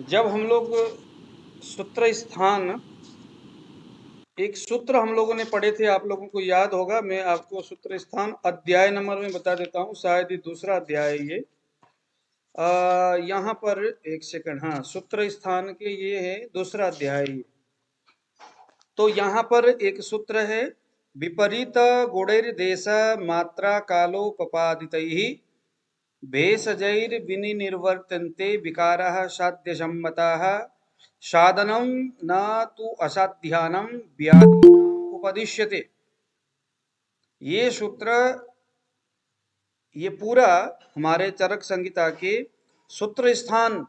जब हम लोग सूत्र स्थान, एक सूत्र हम लोगों ने पढ़े थे, आप लोगों को याद होगा। मैं आपको सूत्र स्थान अध्याय नंबर में बता देता हूँ, शायद ये दूसरा अध्याय है ये। यहाँ पर एक सेकंड, हाँ, सूत्र स्थान के ये है दूसरा अध्याय ये। तो यहाँ पर एक सूत्र है, विपरीत गुणैर्देश मात्रा कालोपपादितैः भेषजैर्विनिर्वर्तन्ते विकाराः साध्यसम्मताः साधनं न तु असाध्यानं व्याधिनाम् उपदिश्यते। ये सूत्र, ये पूरा हमारे चरक संहिता के सूत्र स्थान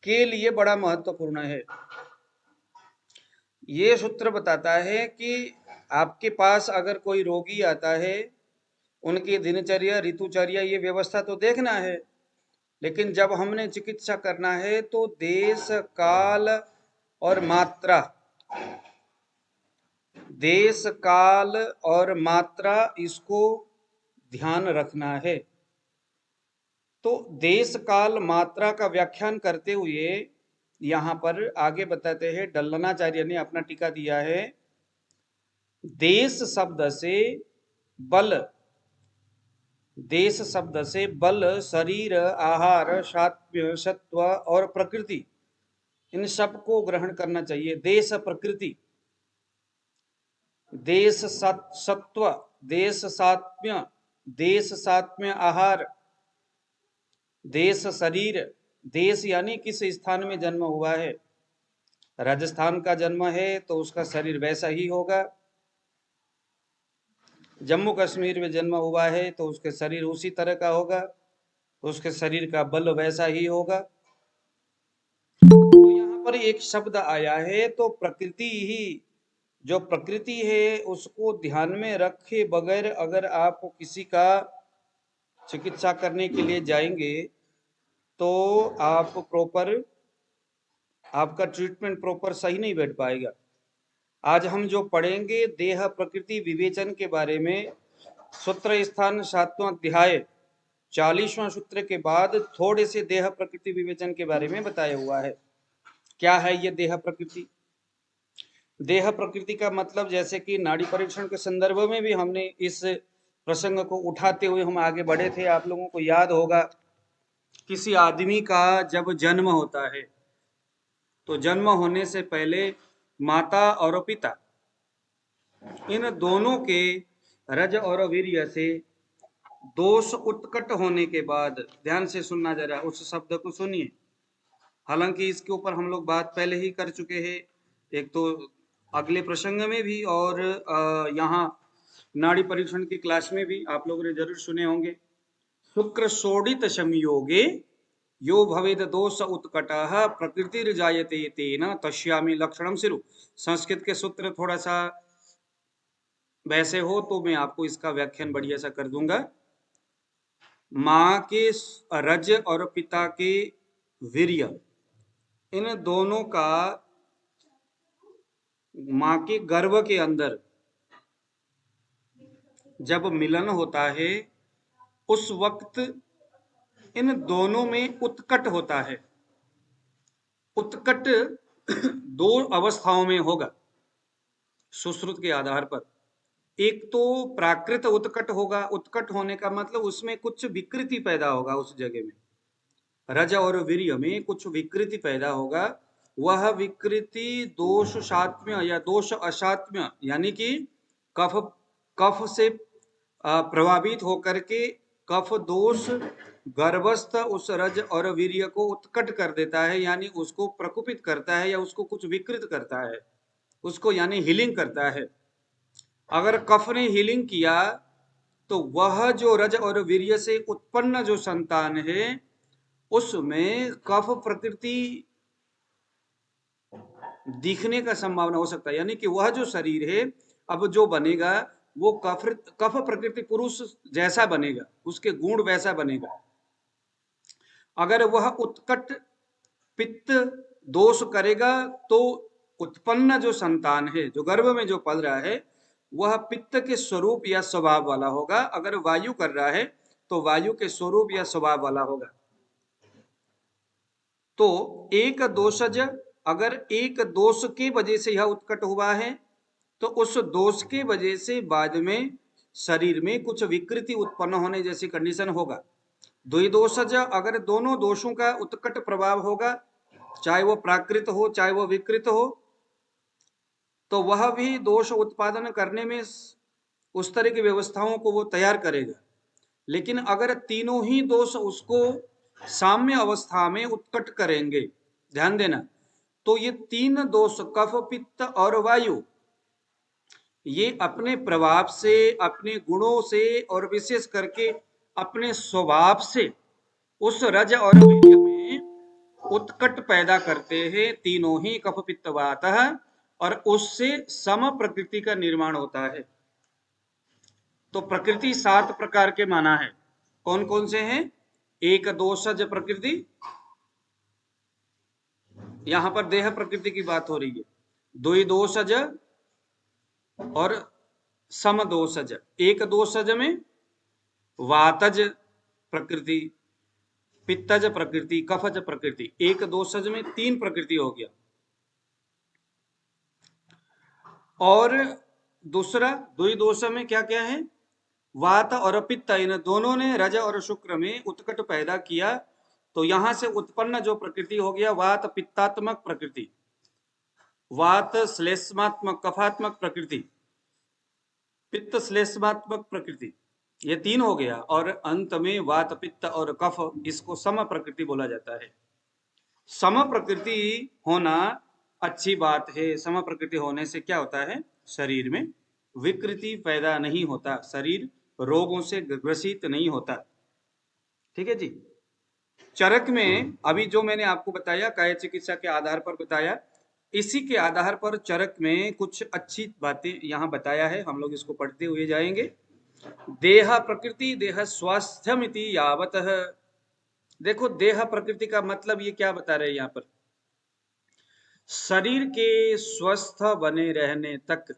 के लिए बड़ा महत्वपूर्ण है। ये सूत्र बताता है कि आपके पास अगर कोई रोगी आता है, उनकी दिनचर्या, ऋतुचर्या, ये व्यवस्था तो देखना है, लेकिन जब हमने चिकित्सा करना है तो देश काल और मात्रा, देश काल और मात्रा, इसको ध्यान रखना है। तो देश काल मात्रा का व्याख्यान करते हुए यहाँ पर आगे बताते हैं, डल्लनाचार्य ने अपना टीका दिया है। देश शब्द से बल, देश शब्द से बल, शरीर, आहार, सात्व, सत्व और प्रकृति, इन सब को ग्रहण करना चाहिए। देश प्रकृति, देश सत्व, देश सात्म्य, देश सात्म्य आहार, देश शरीर। देश यानी किस स्थान में जन्म हुआ है। राजस्थान का जन्म है तो उसका शरीर वैसा ही होगा। जम्मू कश्मीर में जन्म हुआ है तो उसके शरीर उसी तरह का होगा, उसके शरीर का बल वैसा ही होगा। तो यहाँ पर एक शब्द आया है, तो प्रकृति ही, जो प्रकृति है उसको ध्यान में रखे बगैर अगर आप किसी का चिकित्सा करने के लिए जाएंगे तो आप प्रॉपर, आपका ट्रीटमेंट प्रॉपर सही नहीं बैठ पाएगा। आज हम जो पढ़ेंगे देह प्रकृति विवेचन के बारे में, सूत्र स्थान 7वां अध्याय 40वां सूत्र के बाद थोड़े से देह प्रकृति विवेचन के बारे में बताया हुआ है। क्या है ये देह प्रकृति? देह प्रकृति का मतलब, जैसे कि नाड़ी परीक्षण के संदर्भ में भी हमने इस प्रसंग को उठाते हुए हम आगे बढ़े थे। आप लोगों को याद होगा, किसी आदमी का जब जन्म होता है तो जन्म होने से पहले माता और पिता, इन दोनों के रज और वीर्य से दोष उत्कट होने के बाद, ध्यान से सुनना जरा, उस शब्द को सुनिए। हालांकि इसके ऊपर हम लोग बात पहले ही कर चुके हैं, एक तो अगले प्रसंग में भी और यहाँ नाड़ी परीक्षण की क्लास में भी आप लोगों ने जरूर सुने होंगे। शुक्र शोडित संयोगे यो भवेद दोष उत्कटः प्रकृतिर्जायते तेन तस्यामि लक्षणम सिरु। संस्कृत के सूत्र थोड़ा सा वैसे हो तो मैं आपको इसका व्याख्यान बढ़िया सा कर दूंगा। माँ के रज और पिता के वीर्य, इन दोनों का माँ के गर्भ के अंदर जब मिलन होता है, उस वक्त इन दोनों में उत्कट होता है। उत्कट दो अवस्थाओं में होगा सुश्रुत के आधार पर। एक तो प्राकृत उत्कट होगा, उत्कट होने का मतलब उसमें कुछ विकृति पैदा होगा, उस जगह में रज और वीर्य में कुछ विकृति पैदा होगा। वह विकृति दोष सात्म्य या दोष असात्म्य, यानी कि कफ, कफ से प्रभावित होकर के कफ दोष गर्भस्थ उस रज और वीर्य को उत्कट कर देता है, यानी उसको प्रकोपित करता है या उसको कुछ विकृत करता है, उसको यानी हीलिंग करता है। अगर कफ ने हीलिंग किया तो वह जो रज और वीर्य से उत्पन्न जो संतान है उसमें कफ प्रकृति दिखने का संभावना हो सकता है, यानी कि वह जो शरीर है अब जो बनेगा वो कफ प्रकृति पुरुष जैसा बनेगा, उसके गुण वैसा बनेगा। अगर वह उत्कट पित्त दोष करेगा तो उत्पन्न जो संतान है, जो गर्भ में जो पल रहा है, वह पित्त के स्वरूप या स्वभाव वाला होगा। अगर वायु कर रहा है तो वायु के स्वरूप या स्वभाव वाला होगा। तो एक दोषज, अगर एक दोष की वजह से यह उत्कट हुआ है तो उस दोष की वजह से बाद में शरीर में कुछ विकृति उत्पन्न होने जैसी कंडीशन होगा। द्विदोषज, अगर दोनों दोषों का उत्कट प्रभाव होगा, चाहे वो प्राकृत हो चाहे वो विकृत हो, तो वह भी दोष उत्पादन करने में उस तरह की व्यवस्थाओं को वो तैयार करेगा। लेकिन अगर तीनों ही दोष उसको साम्य अवस्था में उत्कट करेंगे, ध्यान देना, तो ये तीन दोष कफ पित्त और वायु, ये अपने प्रभाव से, अपने गुणों से और विशेष करके अपने स्वभाव से उस रज और वीर्य में उत्कट पैदा करते हैं। तीनों ही कफ पित्त वात है और उससे सम प्रकृति का निर्माण होता है। तो प्रकृति 7 प्रकार के माना है। कौन कौन से हैं? एक दोषज प्रकृति, यहां पर देह प्रकृति की बात हो रही है। द्विदोषज और समदोषज। एक दोषज में वातज प्रकृति, पित्तज प्रकृति, कफज प्रकृति। एक दोषज में 3 प्रकृति हो गया। और दूसरा द्विदोष में क्या क्या है? वात और पित्त, इन दोनों ने रज और शुक्र में उत्कट पैदा किया। तो यहां से उत्पन्न जो प्रकृति हो गया वात पित्तात्मक प्रकृति, वात श्लेष्मात्मक कफात्मक प्रकृति, पित्त श्लेष्मात्मक प्रकृति, ये 3 हो गया। और अंत में वात पित्त और कफ, इसको सम प्रकृति बोला जाता है। सम प्रकृति होना अच्छी बात है। सम प्रकृति होने से क्या होता है? शरीर में विकृति पैदा नहीं होता, शरीर रोगों से ग्रसित नहीं होता। ठीक है जी। चरक में अभी जो मैंने आपको बताया, काया चिकित्सा के आधार पर बताया, इसी के आधार पर चरक में कुछ अच्छी बातें यहां बताया है। हम लोग इसको पढ़ते हुए जाएंगे। देह प्रकृति देह स्वास्थ्यमिति यावतः। देखो, देह प्रकृति का मतलब ये क्या बता रहे हैं यहां पर? शरीर के स्वस्थ बने रहने तक,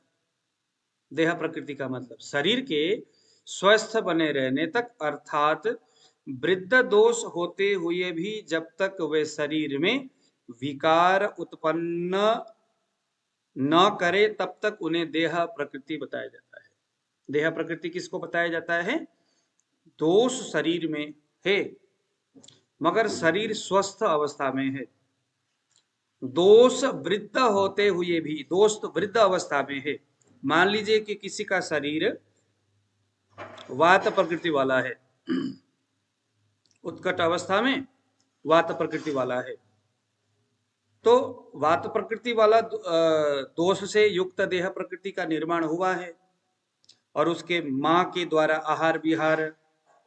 देह प्रकृति का मतलब शरीर के स्वस्थ बने रहने तक, अर्थात वृद्ध दोष होते हुए भी जब तक वे शरीर में विकार उत्पन्न न करे तब तक उन्हें देह प्रकृति बताया जाता है। देह प्रकृति किसको बताया जाता है? दोष शरीर में है मगर शरीर स्वस्थ अवस्था में है। दोष वृद्ध होते हुए भी, दोष तो वृद्ध अवस्था में है। मान लीजिए कि किसी का शरीर वात प्रकृति वाला है, उत्कट अवस्था में वात प्रकृति वाला है, तो वात प्रकृति वाला दोष से युक्त देह प्रकृति का निर्माण हुआ है और उसके मां के द्वारा आहार विहार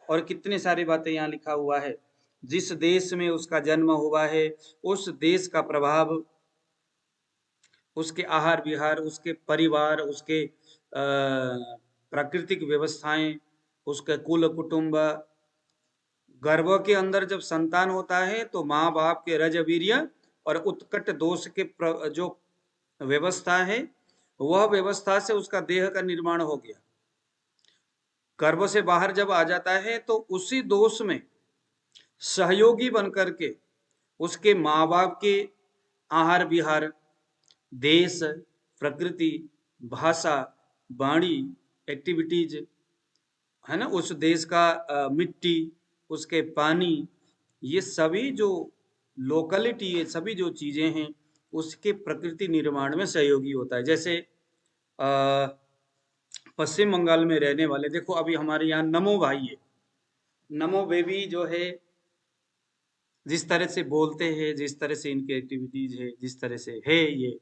और कितने सारी बातें यहाँ लिखा हुआ है। जिस देश में उसका जन्म हुआ है उस देश का प्रभाव, उसके आहार विहार, उसके परिवार, उसके प्राकृतिक व्यवस्थाएं, उसके कुल कुटुंब, गर्भ के अंदर जब संतान होता है तो माँ बाप के रज वीर्य और उत्कट दोष के जो व्यवस्था है, वह व्यवस्था से उसका देह का निर्माण हो गया। गर्भ से बाहर जब आ जाता है तो उसी दोष में सहयोगी बनकर के उसके माँ बाप के आहार विहार, देश, प्रकृति, भाषा, वाणी, एक्टिविटीज, है ना, उस देश का मिट्टी, उसके पानी, ये सभी जो लोकलिटी, ये सभी जो चीजें हैं उसके प्रकृति निर्माण में सहयोगी होता है। जैसे पश्चिम बंगाल में रहने वाले, देखो अभी हमारे यहाँ नमो भाई है, नमो बेबी जो है, जिस तरह से बोलते हैं, जिस तरह से इनकी एक्टिविटीज है, जिस तरह से है ये,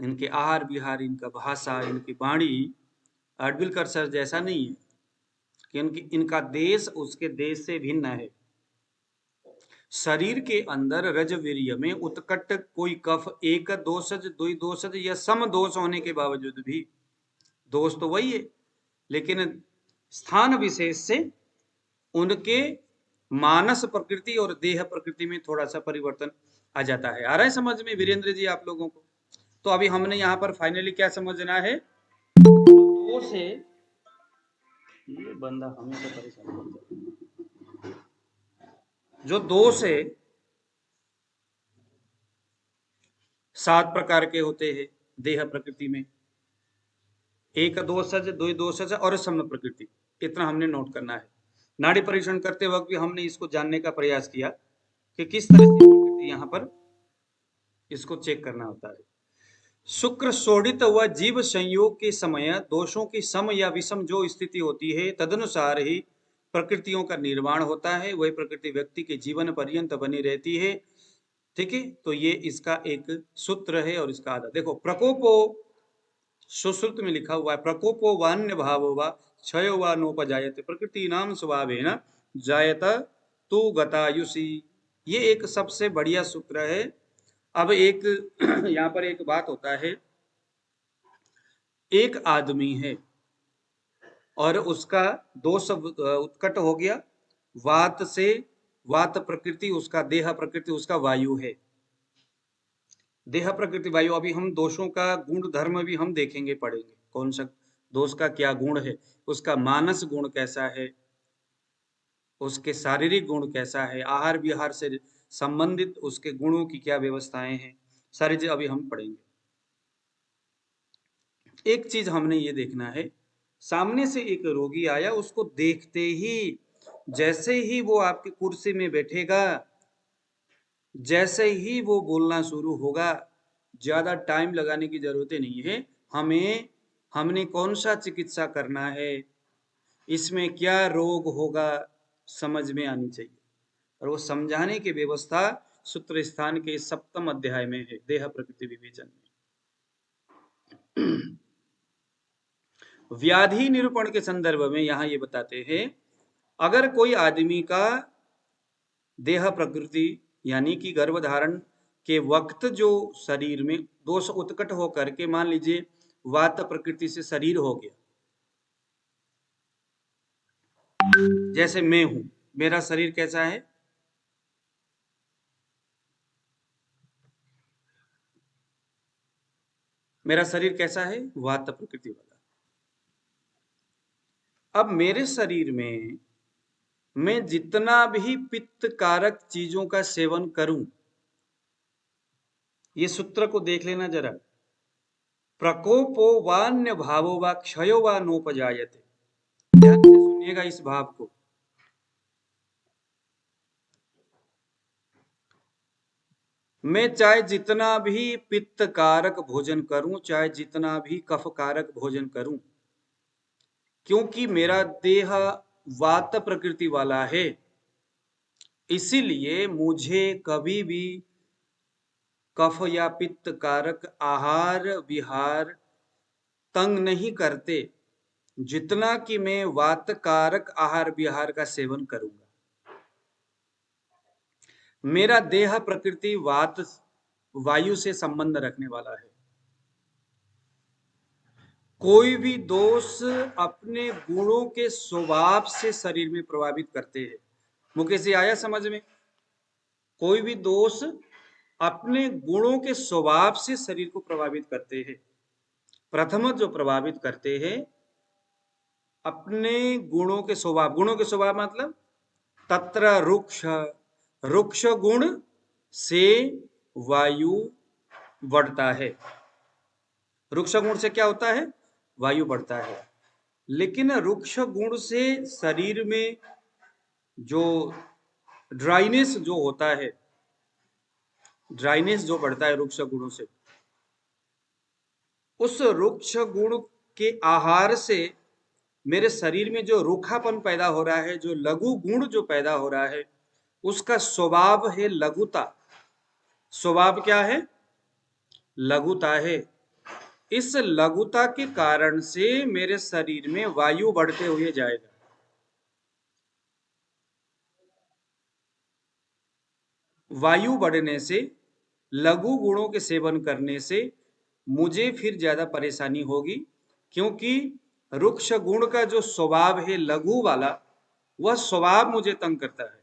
इनके आहार विहार, इनका भाषा, इनकी वाणी अडबिलकर सर जैसा नहीं है कि इनका देश उसके देश से भिन्न है। शरीर के अंदर रजवीर्य में उत्कट कोई कफ एक दोषज, द्विदोषज या सम दोष होने के बावजूद भी, दोष तो वही है लेकिन स्थान विशेष से उनके मानस प्रकृति और देह प्रकृति में थोड़ा सा परिवर्तन आ जाता है। आ रहा है समझ में वीरेंद्र जी आप लोगों को? तो अभी हमने यहाँ पर फाइनली क्या समझना है? दोष है, ये बंदा हमें तो परेशान करता है। जो दोष है 7 प्रकार के होते हैं देह प्रकृति में, एक दोषज, दो दोषज और सम प्रकृति। इतना हमने नोट करना है। नाड़ी परीक्षण करते वक्त भी हमने इसको जानने का प्रयास किया कि किस तरह से प्रकृति यहाँ पर इसको चेक करना होता है। शुक्र शोणित व जीव संयोग के समय दोषों की सम या विषम जो स्थिति होती है, तदनुसार ही प्रकृतियों का निर्माण होता है। वही प्रकृति व्यक्ति के जीवन पर्यंत बनी रहती है। ठीक है, तो ये इसका एक सूत्र है और इसका आधार देखो। प्रकोपो, सुश्रुत में लिखा हुआ है, प्रकोपो वान्य भावो वा क्षयो वा नोपजायते प्रकृति नाम स्वभावेन जायत तु गतायुषी। ये एक सबसे बढ़िया सूत्र है। अब एक यहाँ पर एक बात होता है, एक आदमी है और उसका दोष उत्कट हो गया वात से, वात प्रकृति उसका, देह प्रकृति उसका वायु है, देह प्रकृति वायु। अभी हम दोषों का गुण धर्म भी हम देखेंगे, पढ़ेंगे कौन सा दोष का क्या गुण है, उसका मानस गुण कैसा है, उसके शारीरिक गुण कैसा है, आहार विहार से संबंधित उसके गुणों की क्या व्यवस्थाएं हैं, सारी चीज अभी हम पढ़ेंगे। एक चीज हमने ये देखना है, सामने से एक रोगी आया, उसको देखते ही, जैसे ही वो आपकी कुर्सी में बैठेगा, जैसे ही वो बोलना शुरू होगा, ज्यादा टाइम लगाने की जरूरत नहीं है। हमने कौन सा चिकित्सा करना है, इसमें क्या रोग होगा, समझ में आनी चाहिए। और वो समझाने की व्यवस्था सूत्र स्थान के 7वें अध्याय में है, देह प्रकृति विवेचन में। व्याधि निरूपण के संदर्भ में यहां ये बताते हैं, अगर कोई आदमी का देह प्रकृति यानी कि गर्भधारण के वक्त जो शरीर में दोष उत्कट होकर के, मान लीजिए वात प्रकृति से शरीर हो गया, जैसे मैं हूं, मेरा शरीर कैसा है, मेरा शरीर कैसा है, वात प्रकृति वाला। अब मेरे शरीर में मैं जितना भी पित्त कारक चीजों का सेवन करूं, ये सूत्र को देख लेना जरा, प्रकोपो वान्य भावो वा क्षयो वा नोपजायते। ध्यान से सुनिएगा इस भाव को। मैं चाहे जितना भी पित्त कारक भोजन करूं, चाहे जितना भी कफ कारक भोजन करूं, क्योंकि मेरा देह वात प्रकृति वाला है, इसीलिए मुझे कभी भी कफ या पित्त कारक आहार विहार तंग नहीं करते, जितना कि मैं वात कारक आहार विहार का सेवन करूंगा। मेरा देह प्रकृति वात वायु से संबंध रखने वाला है। कोई भी दोष अपने गुणों के स्वभाव से शरीर में प्रभावित करते हैं। मुकेश जी, आया समझ में? कोई भी दोष अपने गुणों के स्वभाव से शरीर को प्रभावित करते हैं। प्रथम जो प्रभावित करते हैं अपने गुणों के स्वभाव, गुणों के स्वभाव मतलब तत्र रुक्ष, रुक्ष गुण से वायु बढ़ता है। रुक्ष गुण से क्या होता है, वायु बढ़ता है। लेकिन रुक्ष गुण से शरीर में जो ड्राइनेस जो होता है, ड्राइनेस जो बढ़ता है रुक्ष गुणों से, उस रुक्ष गुण के आहार से मेरे शरीर में जो रूखापन पैदा हो रहा है, जो लघु गुण जो पैदा हो रहा है, उसका स्वभाव है लघुता। स्वभाव क्या है, लघुता है। इस लघुता के कारण से मेरे शरीर में वायु बढ़ते हुए जाएगा। वायु बढ़ने से, लघु गुणों के सेवन करने से मुझे फिर ज्यादा परेशानी होगी, क्योंकि रुक्ष गुण का जो स्वभाव है लघु वाला, वह स्वभाव मुझे तंग करता है।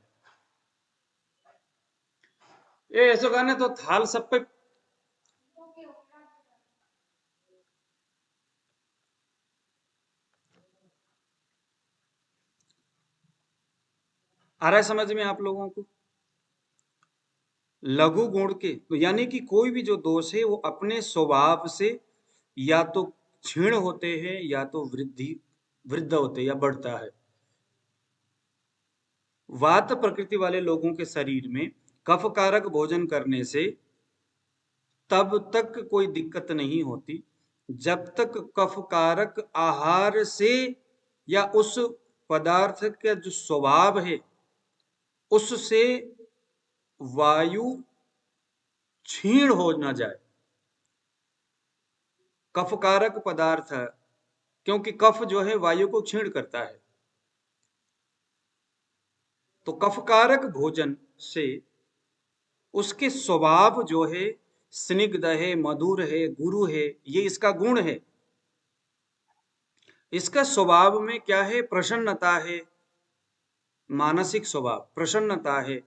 ये ऐसा कहना तो थाल सब पे आ रहा है समझ में आप लोगों को? लघु गुण के, तो यानी कि कोई भी जो दोष है वो अपने स्वभाव से या तो क्षीण होते हैं या तो वृद्ध होते हैं या बढ़ता है। वात प्रकृति वाले लोगों के शरीर में कफ कारक भोजन करने से तब तक कोई दिक्कत नहीं होती जब तक कफ कारक आहार से या उस पदार्थ का जो स्वभाव है उससे वायु क्षीण हो ना जाए। कफ कारक पदार्थ, क्योंकि कफ जो है वायु को क्षीण करता है, तो कफ कारक भोजन से उसके स्वभाव जो है स्निग्ध है, मधुर है, गुरु है, ये इसका गुण है। इसका स्वभाव में क्या है? प्रसन्नता है, मानसिक स्वभाव प्रसन्नता है।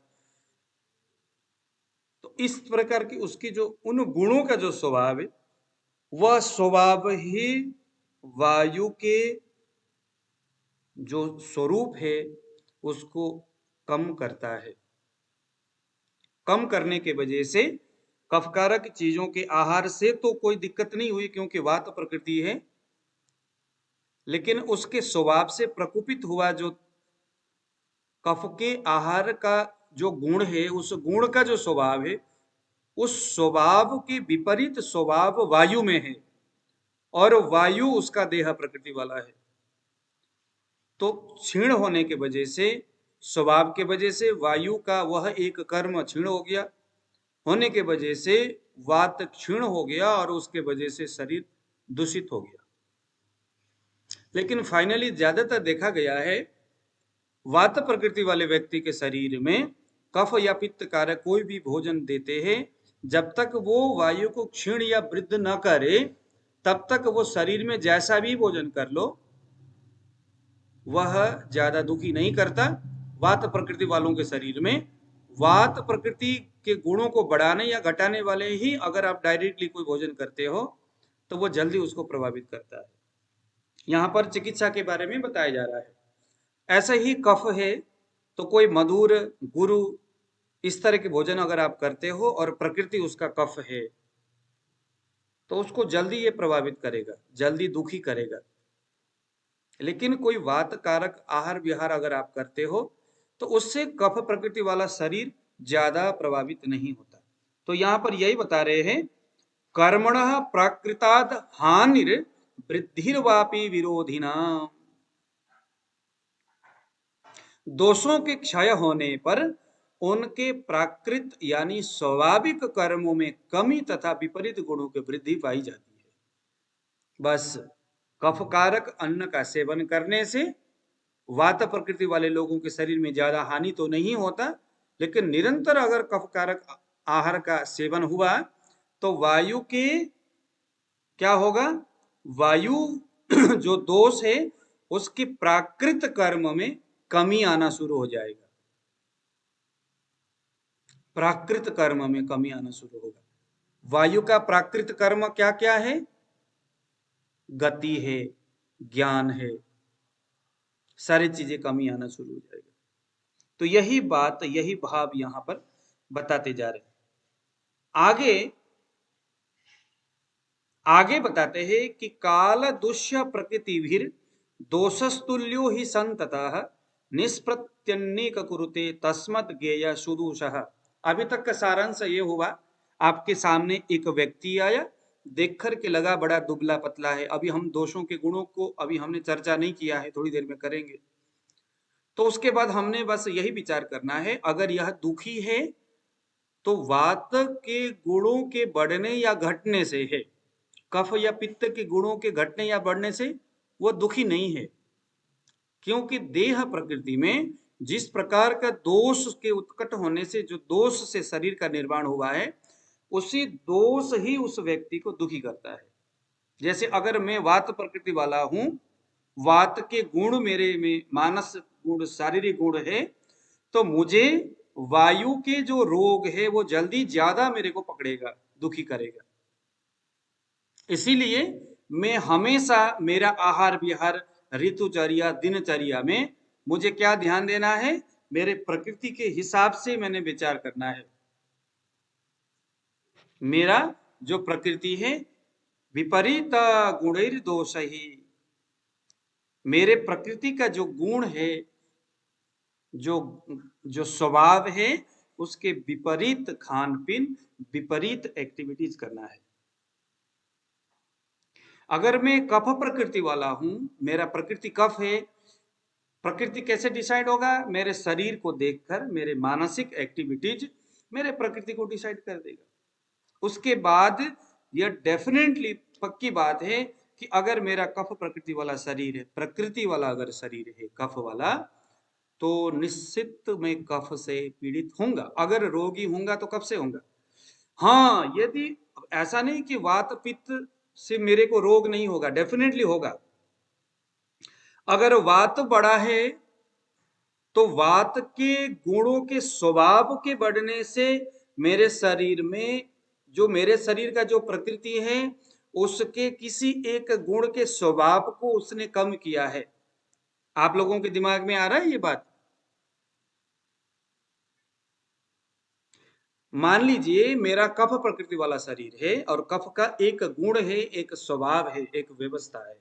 तो इस प्रकार की उसकी जो उन गुणों का जो स्वभाव है वह स्वभाव ही वायु के जो स्वरूप है उसको कम करता है। कम करने के वजह से कफकारक चीजों के आहार से तो कोई दिक्कत नहीं हुई क्योंकि वात प्रकृति है, लेकिन उसके स्वभाव से प्रकोपित हुआ जो कफ के आहार का जो गुण है, उस गुण का जो स्वभाव है, उस स्वभाव के विपरीत स्वभाव वायु में है और वायु उसका देह प्रकृति वाला है। तो क्षीण होने के वजह से, स्वभाव के वजह से वायु का वह एक कर्म क्षीण हो गया, होने के वजह से वात क्षीण हो गया और उसके वजह से शरीर दूषित हो गया। लेकिन फाइनली ज्यादातर देखा गया है वात प्रकृति वाले व्यक्ति के शरीर में कफ या पित्त कारक कोई भी भोजन देते हैं, जब तक वो वायु को क्षीण या वृद्ध न करे तब तक वो शरीर में जैसा भी भोजन कर लो वह ज्यादा दुखी नहीं करता। वात प्रकृति वालों के शरीर में वात प्रकृति के गुणों को बढ़ाने या घटाने वाले ही अगर आप डायरेक्टली कोई भोजन करते हो तो वो जल्दी उसको प्रभावित करता है। यहाँ पर चिकित्सा के बारे में बताया जा रहा है। ऐसा ही कफ है तो कोई मधुर, गुरु इस तरह के भोजन अगर आप करते हो और प्रकृति उसका कफ है तो उसको जल्दी ये प्रभावित करेगा, जल्दी दुखी करेगा। लेकिन कोई वात कारक आहार विहार अगर आप करते हो तो उससे कफ प्रकृति वाला शरीर ज्यादा प्रभावित नहीं होता। तो यहां पर यही बता रहे हैं, कर्मणः प्राकृताद हानिर वृद्धिर्वापि विरोधिना। दोषों के क्षय होने पर उनके प्राकृत यानी स्वाभाविक कर्मों में कमी तथा विपरीत गुणों की वृद्धि पाई जाती है। बस कफकारक अन्न का सेवन करने से वात प्रकृति वाले लोगों के शरीर में ज्यादा हानि तो नहीं होता, लेकिन निरंतर अगर कफकारक आहार का सेवन हुआ तो वायु के क्या होगा? वायु जो दोष है उसके प्राकृत कर्म में कमी आना शुरू हो जाएगा, प्राकृत कर्म में कमी आना शुरू होगा। वायु का प्राकृत कर्म क्या क्या है? गति है, ज्ञान है, सारी चीजें कमी आना शुरू हो जाएगा। तो यही बात, यही भाव यहां पर बताते जा रहे हैं। आगे बताते हैं कि काल दुष्य प्रकृतिभिर दोषस्तुल्यो ही संततः निष्प्रत्यन्नेक कुरुते तस्मत् ज्ञेय सुदूषः। अभी तक का सारांश ये हुआ, आपके सामने एक व्यक्ति आया, देख कर के लगा बड़ा दुबला पतला है। अभी हम दोषों के गुणों को अभी हमने चर्चा नहीं किया है, थोड़ी देर में करेंगे। तो उसके बाद हमने बस यही विचार करना है, अगर यह दुखी है तो वात के गुणों के बढ़ने या घटने से है, कफ या पित्त के गुणों के घटने या बढ़ने से वह दुखी नहीं है। क्योंकि देह प्रकृति में जिस प्रकार का दोष के उत्कट होने से, जो दोष से शरीर का निर्माण हुआ है, उसी दोष ही उस व्यक्ति को दुखी करता है। जैसे अगर मैं वात प्रकृति वाला हूं, वात के गुण मेरे में मानस गुण, शारीरिक गुण है, तो मुझे वायु के जो रोग है वो जल्दी ज्यादा मेरे को पकड़ेगा, दुखी करेगा। इसीलिए मैं हमेशा मेरा आहार विहार, ऋतुचर्या, दिनचर्या में मुझे क्या ध्यान देना है? मेरे प्रकृति के हिसाब से मैंने विचार करना है। मेरा जो प्रकृति है विपरीत गुणैर दोष ही, मेरे प्रकृति का जो गुण है, जो जो स्वभाव है, उसके विपरीत खान पीन, विपरीत एक्टिविटीज करना है। अगर मैं कफ प्रकृति वाला हूं, मेरा प्रकृति कफ है, प्रकृति कैसे डिसाइड होगा? मेरे शरीर को देखकर मेरे मानसिक एक्टिविटीज मेरे प्रकृति को डिसाइड कर देगा। उसके बाद यह डेफिनेटली पक्की बात है कि अगर मेरा कफ प्रकृति वाला शरीर है, प्रकृति वाला अगर शरीर है कफ वाला, तो निश्चित मैं कफ से पीड़ित होऊंगा। अगर रोगी होऊंगा तो कब से होऊंगा? हाँ, यदि ऐसा नहीं कि वात पित्त से मेरे को रोग नहीं होगा, डेफिनेटली होगा। अगर वात बढ़ा है तो वात के गुणों के स्वभाव के बढ़ने से मेरे शरीर में, जो मेरे शरीर का जो प्रकृति है, उसके किसी एक गुण के स्वभाव को उसने कम किया है। आप लोगों के दिमाग में आ रहा है ये बात? मान लीजिए मेरा कफ प्रकृति वाला शरीर है और कफ का एक गुण है, एक स्वभाव है, एक व्यवस्था है।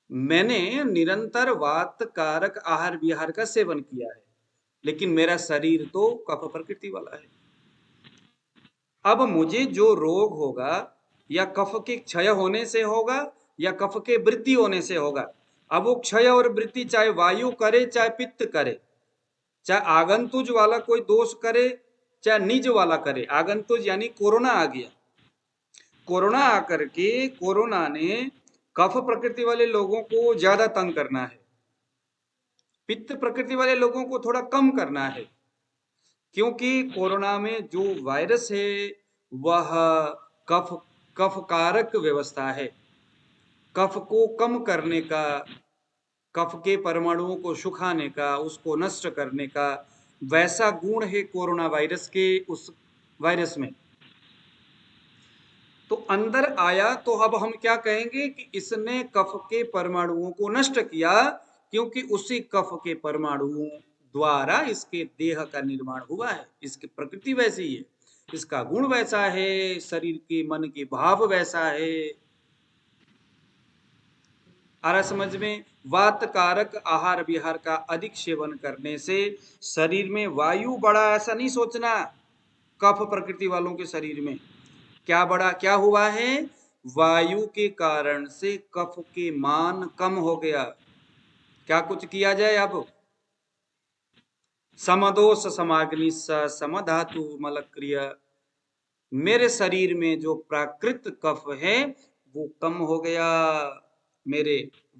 मैंने निरंतर वात कारक आहार विहार का सेवन किया है, लेकिन मेरा शरीर तो कफ प्रकृति वाला है। अब मुझे जो रोग होगा, या कफ के क्षय होने से होगा या कफ के वृद्धि होने से होगा। अब वो क्षय और वृद्धि चाहे वायु करे चाहे पित्त करे, चाहे आगंतुज वाला कोई दोष करे चाहे निज वाला करे। आगंतुज यानी कोरोना आ गया, कोरोना आकर के कोरोना ने कफ प्रकृति वाले लोगों को ज्यादा तंग करना है, पित्त प्रकृति वाले लोगों को थोड़ा कम करना है, क्योंकि कोरोना में जो वायरस है वह कफ कफ कारक व्यवस्था है। कफ को कम करने का, कफ के परमाणुओं को सुखाने का, उसको नष्ट करने का वैसा गुण है कोरोना वायरस के, उस वायरस में। तो अंदर आया तो अब हम क्या कहेंगे कि इसने कफ के परमाणुओं को नष्ट किया, क्योंकि उसी कफ के परमाणुओं द्वारा इसके देह का निर्माण हुआ है। इसकी प्रकृति वैसी है, इसका गुण वैसा है, शरीर के मन के भाव वैसा है। आ रहा समझ में? वात कारक आहार विहार का अधिक सेवन करने से शरीर में वायु बढ़ा, ऐसा नहीं सोचना। कफ प्रकृति वालों के शरीर में क्या बढ़ा, क्या हुआ है? वायु के कारण से कफ के मान कम हो गया। क्या कुछ किया जाए अब? समदोष समाग्नि समधातु मलक्रिय, मेरे शरीर में जो प्राकृत कफ है वो कम हो गया मेरे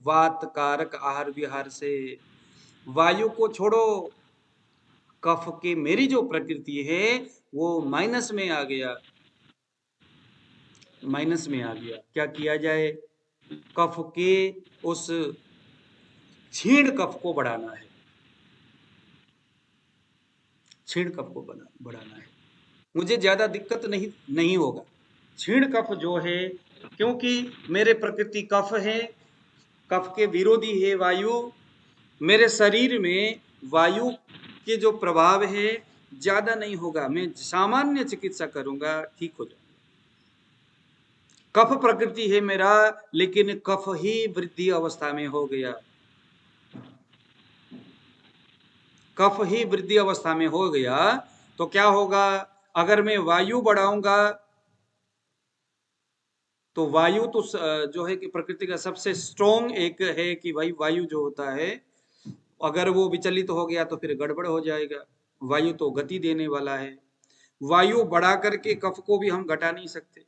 वात कारक आहार विहार से। वायु को छोड़ो, कफ के मेरी जो प्रकृति है वो माइनस में आ गया, माइनस में आ गया। क्या किया जाए? कफ के उस क्षीण कफ को बढ़ाना है, क्षीण कफ को बढ़ाना है। मुझे ज्यादा दिक्कत नहीं होगा। क्षीण कफ जो है, क्योंकि मेरे प्रकृति कफ है, कफ के विरोधी है वायु, मेरे शरीर में वायु के जो प्रभाव है ज्यादा नहीं होगा। मैं सामान्य चिकित्सा करूंगा, ठीक हो जाएगा। कफ प्रकृति है मेरा, लेकिन कफ ही वृद्धि अवस्था में हो गया, कफ ही वृद्धि अवस्था में हो गया तो क्या होगा? अगर मैं वायु बढ़ाऊंगा तो वायु तो जो है कि प्रकृति का सबसे स्ट्रॉन्ग एक है कि भाई वायु जो होता है, अगर वो विचलित हो गया तो फिर गड़बड़ हो जाएगा। वायु तो गति देने वाला है, वायु बढ़ा करके कफ को भी हम घटा नहीं सकते।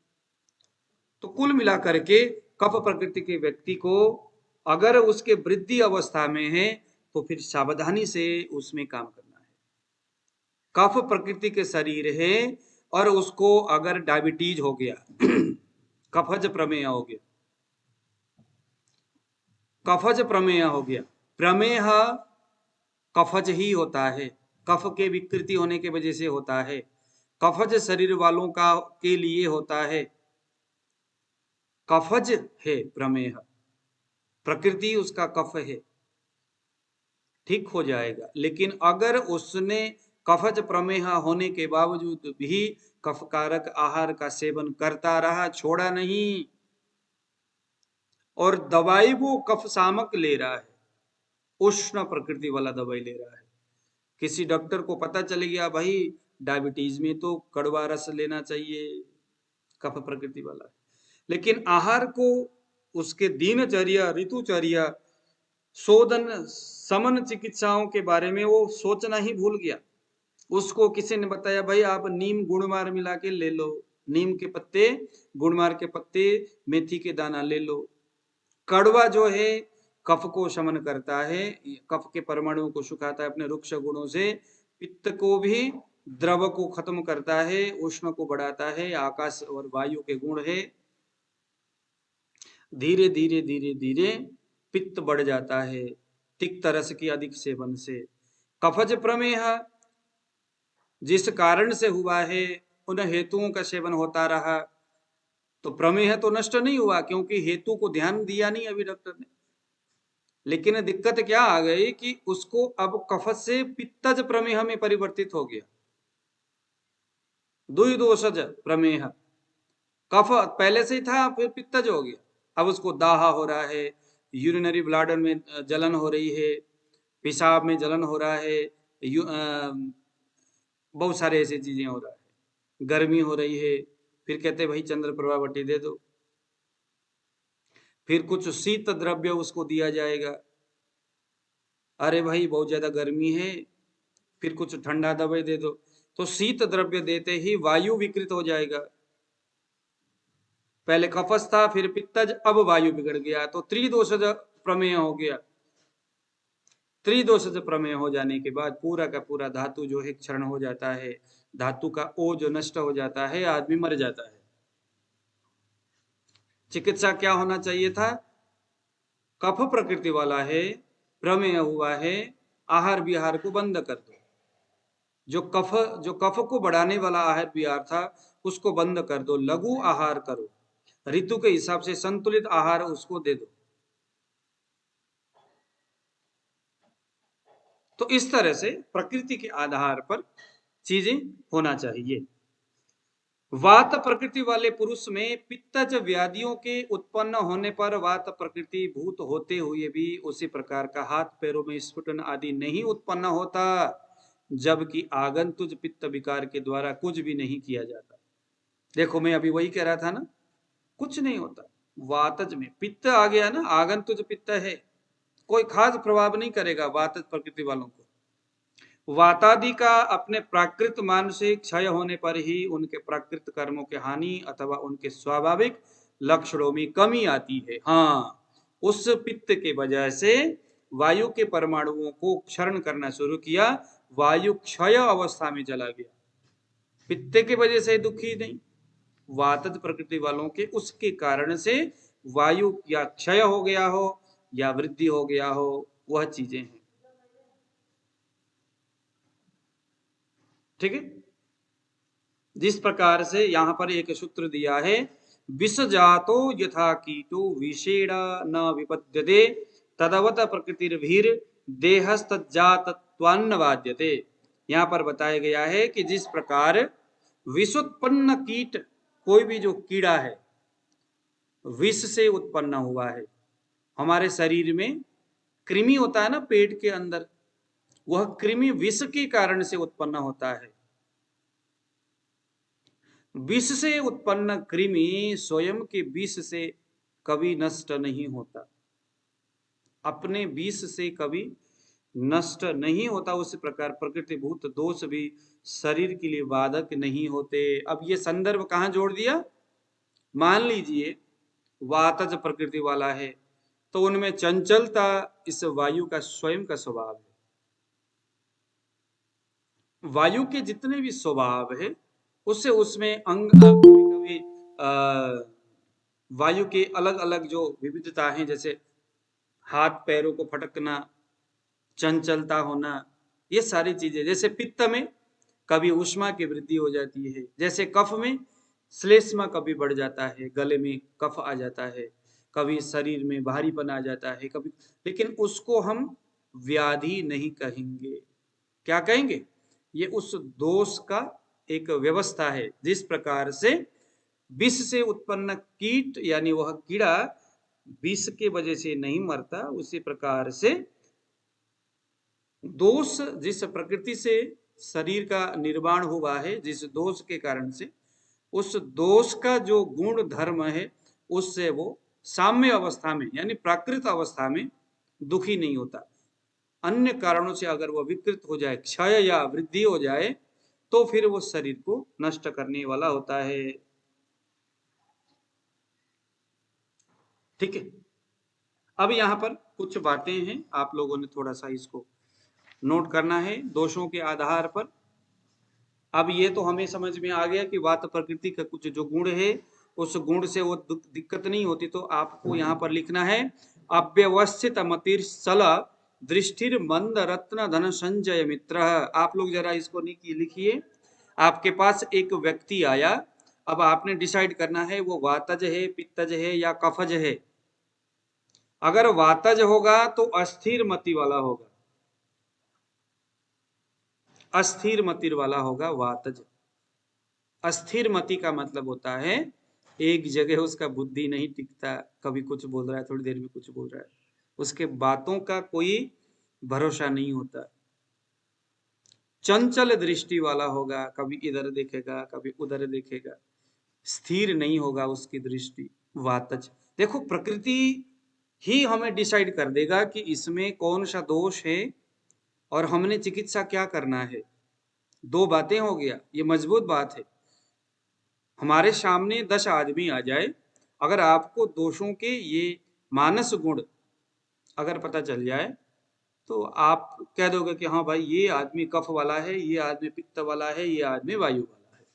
तो कुल मिलाकर के कफ प्रकृति के व्यक्ति को अगर उसके वृद्धि अवस्था में है तो फिर सावधानी से उसमें काम करना है। कफ प्रकृति के शरीर है और उसको अगर डायबिटीज हो गया, कफज प्रमेय हो गया, कफज प्रमेय हो गया, प्रमेह कफज ही होता है, कफ के विकृति होने के वजह से होता है, कफज शरीर वालों का के लिए होता है, कफज है प्रमेह, प्रकृति उसका कफ है, ठीक हो जाएगा। लेकिन अगर उसने कफज प्रमेह होने के बावजूद भी कफकारक आहार का सेवन करता रहा, छोड़ा नहीं, और दवाई वो कफ सामक ले रहा है, उष्ण प्रकृति वाला दवाई ले रहा है। किसी डॉक्टर को पता चल गया भाई डायबिटीज में तो कड़वा रस लेना चाहिए, कफ प्रकृति वाला है, लेकिन आहार को उसके दिनचर्या, ऋतुचर्या, शोधन, समन चिकित्साओं के बारे में वो सोचना ही भूल गया। उसको किसी ने बताया भाई आप नीम गुड़मार मिला के ले लो, नीम के पत्ते, गुड़मार के पत्ते, मेथी के दाना ले लो। कड़वा जो है कफ को शमन करता है, कफ के परमाणुओं को सुखाता है अपने रुक्ष गुणों से, पित्त को भी, द्रव को खत्म करता है, उष्ण को बढ़ाता है, आकाश और वायु के गुण है। धीरे धीरे धीरे धीरे पित्त बढ़ जाता है तिक्त रस की अधिक सेवन से। कफज प्रमेह जिस कारण से हुआ है उन हेतुओं का सेवन होता रहा तो प्रमेह तो नष्ट नहीं हुआ, क्योंकि हेतु को ध्यान दिया नहीं अभी डॉक्टर ने। लेकिन दिक्कत क्या आ गई कि उसको अब कफ से पित्तज प्रमेह में परिवर्तित हो गया, द्विदोषज प्रमेह। कफ पहले से ही था, फिर पित्तज हो गया, अब उसको दाहा हो रहा है, यूरिनरी ब्लैडर में जलन हो रही है, पेशाब में जलन हो रहा है, बहुत सारे ऐसी चीजें हो रहा है, गर्मी हो रही है, फिर कहते भाई चंद्र प्रभावटी दे दो, फिर कुछ शीत द्रव्य उसको दिया जाएगा, अरे भाई बहुत ज्यादा गर्मी है, फिर कुछ ठंडा दवाई दे दो, तो शीत द्रव्य देते ही वायु विकृत हो जाएगा। पहले कफस था, फिर पित्तज, अब वायु बिगड़ गया, तो त्रिदोषज प्रमेय हो गया। त्रिदोषज प्रमेय हो जाने के बाद पूरा का पूरा धातु जो है क्षरण हो जाता है, धातु का ओ जो नष्ट हो जाता है, आदमी मर जाता है। चिकित्सा क्या होना चाहिए था? कफ प्रकृति वाला है, प्रमेय हुआ है, आहार विहार को बंद कर दो। जो कफ को बढ़ाने वाला आहार विहार था उसको बंद कर दो, लघु आहार करो, ऋतु के हिसाब से संतुलित आहार उसको दे दो। तो इस तरह से प्रकृति के आधार पर चीजें होना चाहिए। वात प्रकृति वाले पुरुष में पित्तज व्याधियों के उत्पन्न होने पर वात प्रकृति भूत होते हुए भी उसी प्रकार का हाथ पैरों में स्फुटन आदि नहीं उत्पन्न होता, जबकि आगंतुज पित्त विकार के द्वारा कुछ भी नहीं किया जाता। देखो मैं अभी वही कह रहा था ना, कुछ नहीं होता। वातज में पित्त आ गया ना, आगंतुज पित्त है, कोई खास प्रभाव नहीं करेगा वातज प्रकृति वालों को। वातादि का अपने प्राकृत मान से क्षय होने पर ही उनके प्राकृत कर्मों के हानि अथवा उनके स्वाभाविक लक्षणों में कमी आती है। हाँ, उस पित्त के वजह से वायु के परमाणुओं को क्षरण करना शुरू किया, वायु क्षय अवस्था में चला गया। पित्त के वजह से दुखी नहीं, वातज प्रकृति वालों के उसके कारण से वायु या क्षय हो गया हो या वृद्धि हो गया हो, वह चीजें हैं। ठीक है, जिस प्रकार से यहां पर एक सूत्र दिया है, विष जातो यथा कीटो विषेण न विपद्यते तदवत प्रकृतिर्भीर देहस्तजातत्वान्न बाध्यते। यहां पर बताया गया है कि जिस प्रकार विषोत्पन्न कीट, कोई भी जो कीड़ा है विष से उत्पन्न हुआ है, हमारे शरीर में कृमि होता है ना पेट के अंदर, वह कृमि विष के कारण से उत्पन्न होता है। विष से उत्पन्न कृमि स्वयं के विष से कभी नष्ट नहीं होता, अपने विष से कभी नष्ट नहीं होता। उस प्रकार प्रकृति भूत दोष भी शरीर के लिए बाधक नहीं होते। अब ये संदर्भ कहां जोड़ दिया? मान लीजिए वातज प्रकृति वाला है तो उनमें चंचलता इस वायु का स्वयं का स्वभाव है। वायु के जितने भी स्वभाव है उससे उसमें अंग कभी वायु के अलग अलग जो विविधता है, जैसे हाथ पैरों को फटकना, चंचलता होना, ये सारी चीजें। जैसे पित्त में कभी उष्मा की वृद्धि हो जाती है, जैसे कफ में श्लेष्मा कभी बढ़ जाता है, गले में कफ आ जाता है, कभी शरीर में भारीपन आ जाता है कभी, लेकिन उसको हम व्याधि नहीं कहेंगे। क्या कहेंगे? ये उस दोष का एक व्यवस्था है। जिस प्रकार से विष से उत्पन्न कीट यानी वह कीड़ा विष के वजह से नहीं मरता, उसी प्रकार से दोष जिस प्रकृति से शरीर का निर्माण हुआ है, जिस दोष के कारण से, उस दोष का जो गुण धर्म है उससे वो साम्य अवस्था में यानी प्राकृत अवस्था में दुखी नहीं होता। अन्य कारणों से अगर वह विकृत हो जाए, क्षय या वृद्धि हो जाए, तो फिर वो शरीर को नष्ट करने वाला होता है। ठीक है, अब यहां पर कुछ बातें हैं, आप लोगों ने थोड़ा सा इसको नोट करना है दोषों के आधार पर। अब ये तो हमें समझ में आ गया कि वात प्रकृति का कुछ जो गुण है उस गुण से वो दिक्कत नहीं होती, तो आपको यहाँ पर लिखना है अव्यवस्थित मतिर्सल दृष्टिर मंद रत्न धन संजय मित्र। आप लोग जरा इसको लिखिए। आपके पास एक व्यक्ति आया, अब आपने डिसाइड करना है वो वातज है, पित्तज है या कफज है। अगर वातज होगा तो अस्थिर मति वाला होगा, अस्थिर मतिर वाला होगा वातज। अस्थिर मति का मतलब होता है एक जगह उसका बुद्धि नहीं टिकता, कभी कुछ बोल रहा है, थोड़ी देर में कुछ बोल रहा है, उसके बातों का कोई भरोसा नहीं होता। चंचल दृष्टि वाला होगा, कभी इधर देखेगा कभी उधर देखेगा, स्थिर नहीं होगा उसकी दृष्टि, वातज। देखो प्रकृति ही हमें डिसाइड कर देगा कि इसमें कौन सा दोष है और हमने चिकित्सा क्या करना है। दो बातें हो गया, ये मजबूत बात है। हमारे सामने 10 आदमी आ जाए, अगर आपको दोषों के ये मानस गुण अगर पता चल जाए तो आप कह दोगे कि हाँ भाई ये आदमी कफ वाला है, ये आदमी पित्त वाला है, ये आदमी वायु वाला है।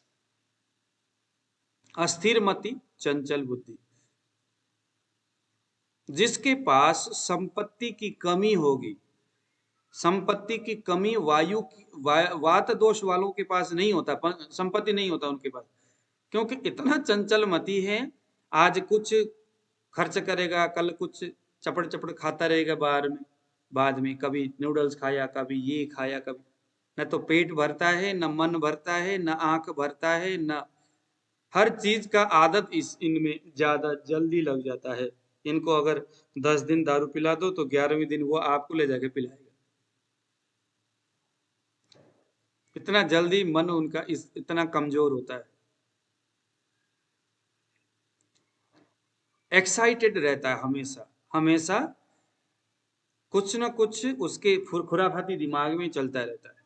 अस्थिर मति, चंचल बुद्धि, जिसके पास संपत्ति की कमी होगी, संपत्ति की कमी वायु वात दोष वालों के पास नहीं होता, संपत्ति नहीं होता उनके पास, क्योंकि इतना चंचल मति है। आज कुछ खर्च करेगा, कल कुछ चपड़ चपड़ खाता रहेगा, बाद में कभी नूडल्स खाया, कभी ये खाया, कभी न तो पेट भरता है, न मन भरता है, न आंख भरता है, न हर चीज का आदत इनमें ज्यादा जल्दी लग जाता है। इनको अगर 10 दिन दारू पिला दो तो 11वें दिन वो आपको ले जाके पिलाएगा। इतना जल्दी मन उनका इतना कमजोर होता है, एक्साइटेड रहता है हमेशा हमेशा, कुछ ना कुछ उसके खुराफाती दिमाग में चलता रहता है।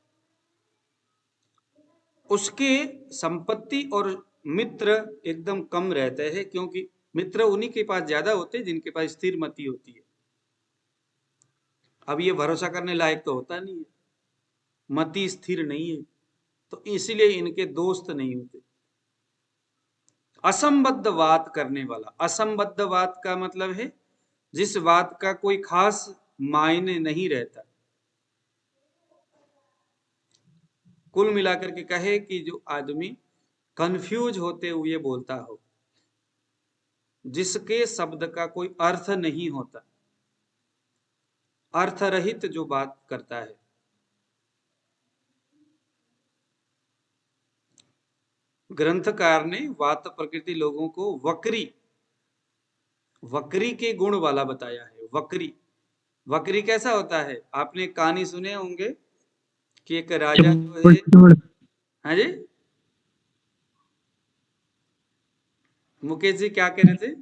उसके संपत्ति और मित्र एकदम कम रहते हैं, क्योंकि मित्र उन्हीं के पास ज्यादा होते हैं जिनके पास स्थिर मति होती है। अब ये भरोसा करने लायक तो होता नहीं है, मति स्थिर नहीं है, तो इसलिए इनके दोस्त नहीं होते। असंबद्ध बात करने वाला, असंबद्ध बात का मतलब है जिस बात का कोई खास मायने नहीं रहता। कुल मिलाकर के कहे कि जो आदमी कंफ्यूज होते हुए बोलता हो, जिसके शब्द का कोई अर्थ नहीं होता, अर्थ रहित जो बात करता है। ग्रंथकार ने वात प्रकृति लोगों को वक्री, वक्री के गुण वाला बताया है। वक्री, वक्री कैसा होता है? आपने कहानी सुने होंगे कि एक राजा जो है, हाँ जी मुकेश जी क्या कह रहे थे?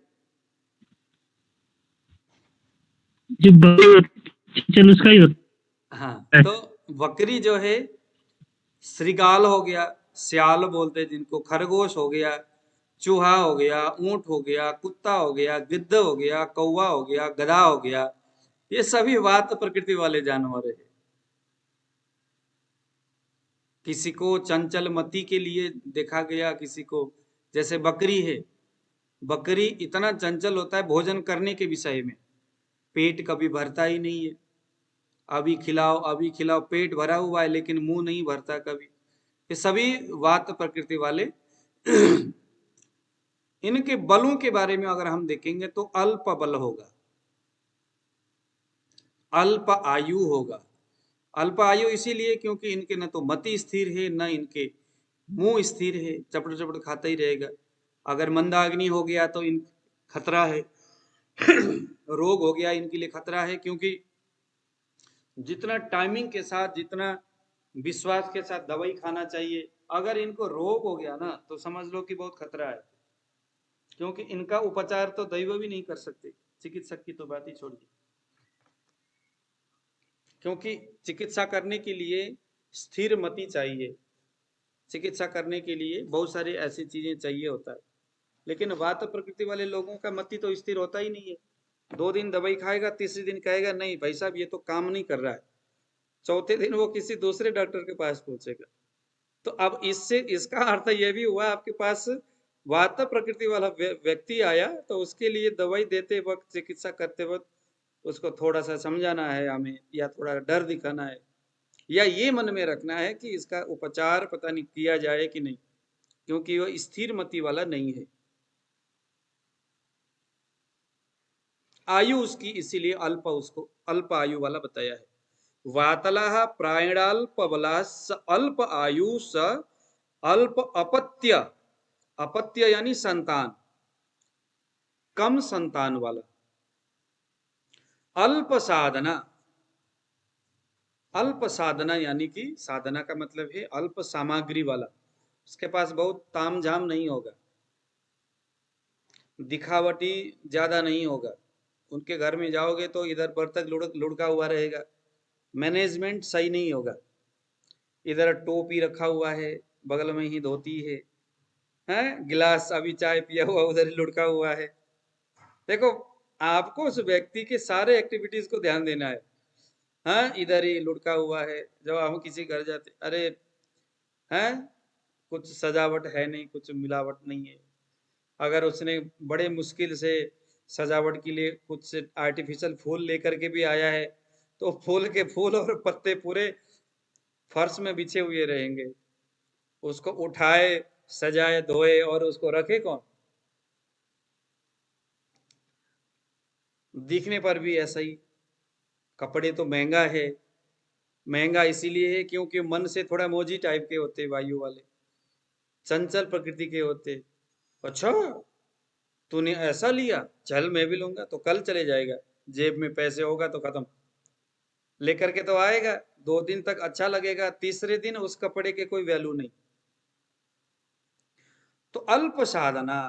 जो चल उसका ही होता हाँ, है। तो वक्री जो है, श्रृगाल हो गया, सियाल बोलते जिनको, खरगोश हो गया, चूहा हो गया, ऊंट हो गया, कुत्ता हो गया, गिद्ध हो गया, कौवा हो गया, गधा हो गया, ये सभी वात प्रकृति वाले जानवर है। किसी को चंचल मति के लिए देखा गया, किसी को, जैसे बकरी है, बकरी इतना चंचल होता है भोजन करने के विषय में, पेट कभी भरता ही नहीं है, अभी खिलाओ अभी खिलाओ, पेट भरा हुआ है लेकिन मुंह नहीं भरता कभी। ये सभी वात प्रकृति वाले। इनके बलों के बारे में अगर हम देखेंगे तो अल्प बल होगा, अल्प आयु होगा, अल्प आयु इसीलिए क्योंकि इनके न तो मति स्थिर है, न इनके मुंह स्थिर है, चपड़ चपड़ खाता ही रहेगा। अगर मंदाग्नि हो गया तो इन खतरा है। रोग हो गया इनके लिए खतरा है, क्योंकि जितना टाइमिंग के साथ, जितना विश्वास के साथ दवाई खाना चाहिए, अगर इनको रोग हो गया ना तो समझ लो कि बहुत खतरा है, क्योंकि इनका उपचार तो दैव भी नहीं कर सकते, चिकित्सक की तो बात ही छोड़ दी। क्योंकि चिकित्सा करने के लिए स्थिर मति चाहिए, चिकित्सा करने के लिए बहुत सारी ऐसी चीजें चाहिए होता है। लेकिन वात प्रकृति वाले लोगों का मति तो स्थिर होता ही नहीं है। 2 दिन दवाई खाएगा, तीसरे दिन कहेगा नहीं भाई साहब ये तो काम नहीं कर रहा है, चौथे दिन वो किसी दूसरे डॉक्टर के पास पहुंचेगा। तो अब इससे इसका अर्थ ये भी हुआ, आपके पास वात प्रकृति वाला व्यक्ति आया तो उसके लिए दवाई देते वक्त, चिकित्सा करते वक्त उसको थोड़ा सा समझाना है हमें, या थोड़ा डर दिखाना है, या ये मन में रखना है कि इसका उपचार पता नहीं किया जाए कि नहीं, क्योंकि वो स्थिर मति वाला नहीं है। आयु उसकी इसीलिए अल्प, उसको अल्प आयु वाला बताया है। वातला प्रायणाल्प बला स अल्प आयु स अल्प अपत्य, अपत्य यानी संतान, कम संतान वाला। अल्प साधना, अल्प साधना यानी कि साधना का मतलब है अल्प सामग्री वाला, उसके पास बहुत तामझाम नहीं होगा, दिखावटी ज्यादा नहीं होगा। उनके घर में जाओगे तो इधर बर्तन लुढ़का हुआ रहेगा, मैनेजमेंट सही नहीं होगा। इधर टोपी रखा हुआ है, बगल में ही धोती है, हैं गिलास अभी चाय पिया हुआ उधर ही लुढ़का हुआ है। देखो, आपको उस व्यक्ति के सारे एक्टिविटीज को ध्यान देना है। हाँ, इधर ही लुढ़का हुआ है। जब हम किसी घर जाते, अरे हैं कुछ सजावट है नहीं, कुछ मिलावट नहीं है। अगर उसने बड़े मुश्किल से सजावट के लिए कुछ आर्टिफिशियल फूल लेकर के भी आया है, तो फूल के फूल और पत्ते पूरे फर्श में बिछे हुए रहेंगे। उसको उठाए, सजाए, धोए और उसको रखे कौन? दिखने पर भी ऐसा ही। कपड़े तो महंगा है, महंगा इसीलिए है क्योंकि मन से थोड़ा मोजी टाइप के होते, वायु वाले चंचल प्रकृति के होते। अच्छा, तूने ऐसा लिया, चल मैं भी लूंगा, तो कल चले जाएगा, जेब में पैसे होगा तो खत्म, लेकर के तो आएगा, 2 दिन तक अच्छा लगेगा, तीसरे दिन उस कपड़े के कोई वैल्यू नहीं। तो अल्प साधना,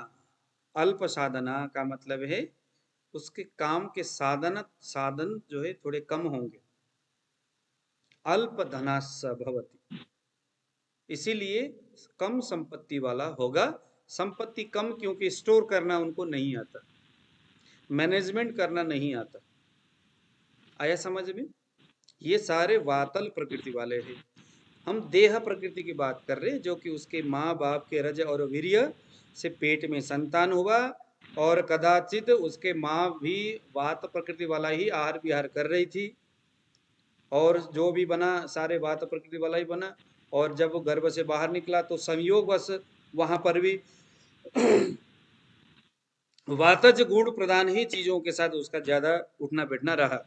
अल्प साधना का मतलब है उसके काम के साधन जो है थोड़े कम होंगे। अल्प धनास भवति, इसीलिए कम संपत्ति वाला होगा। संपत्ति कम क्योंकि स्टोर करना उनको नहीं आता, मैनेजमेंट करना नहीं आता। आया समझ में? ये सारे वातल प्रकृति वाले हैं। हम देह प्रकृति की बात कर रहे हैं, जो कि उसके माँ बाप के रज और वीर्य से पेट में संतान हुआ, और कदाचित उसके माँ भी वात प्रकृति वाला ही आहार विहार कर रही थी, और जो भी बना सारे वात प्रकृति वाला ही बना। और जब वो गर्भ से बाहर निकला तो संयोगवश वहां पर भी वातज गुण प्रधान ही चीजों के साथ उसका ज्यादा उठना बैठना रहा।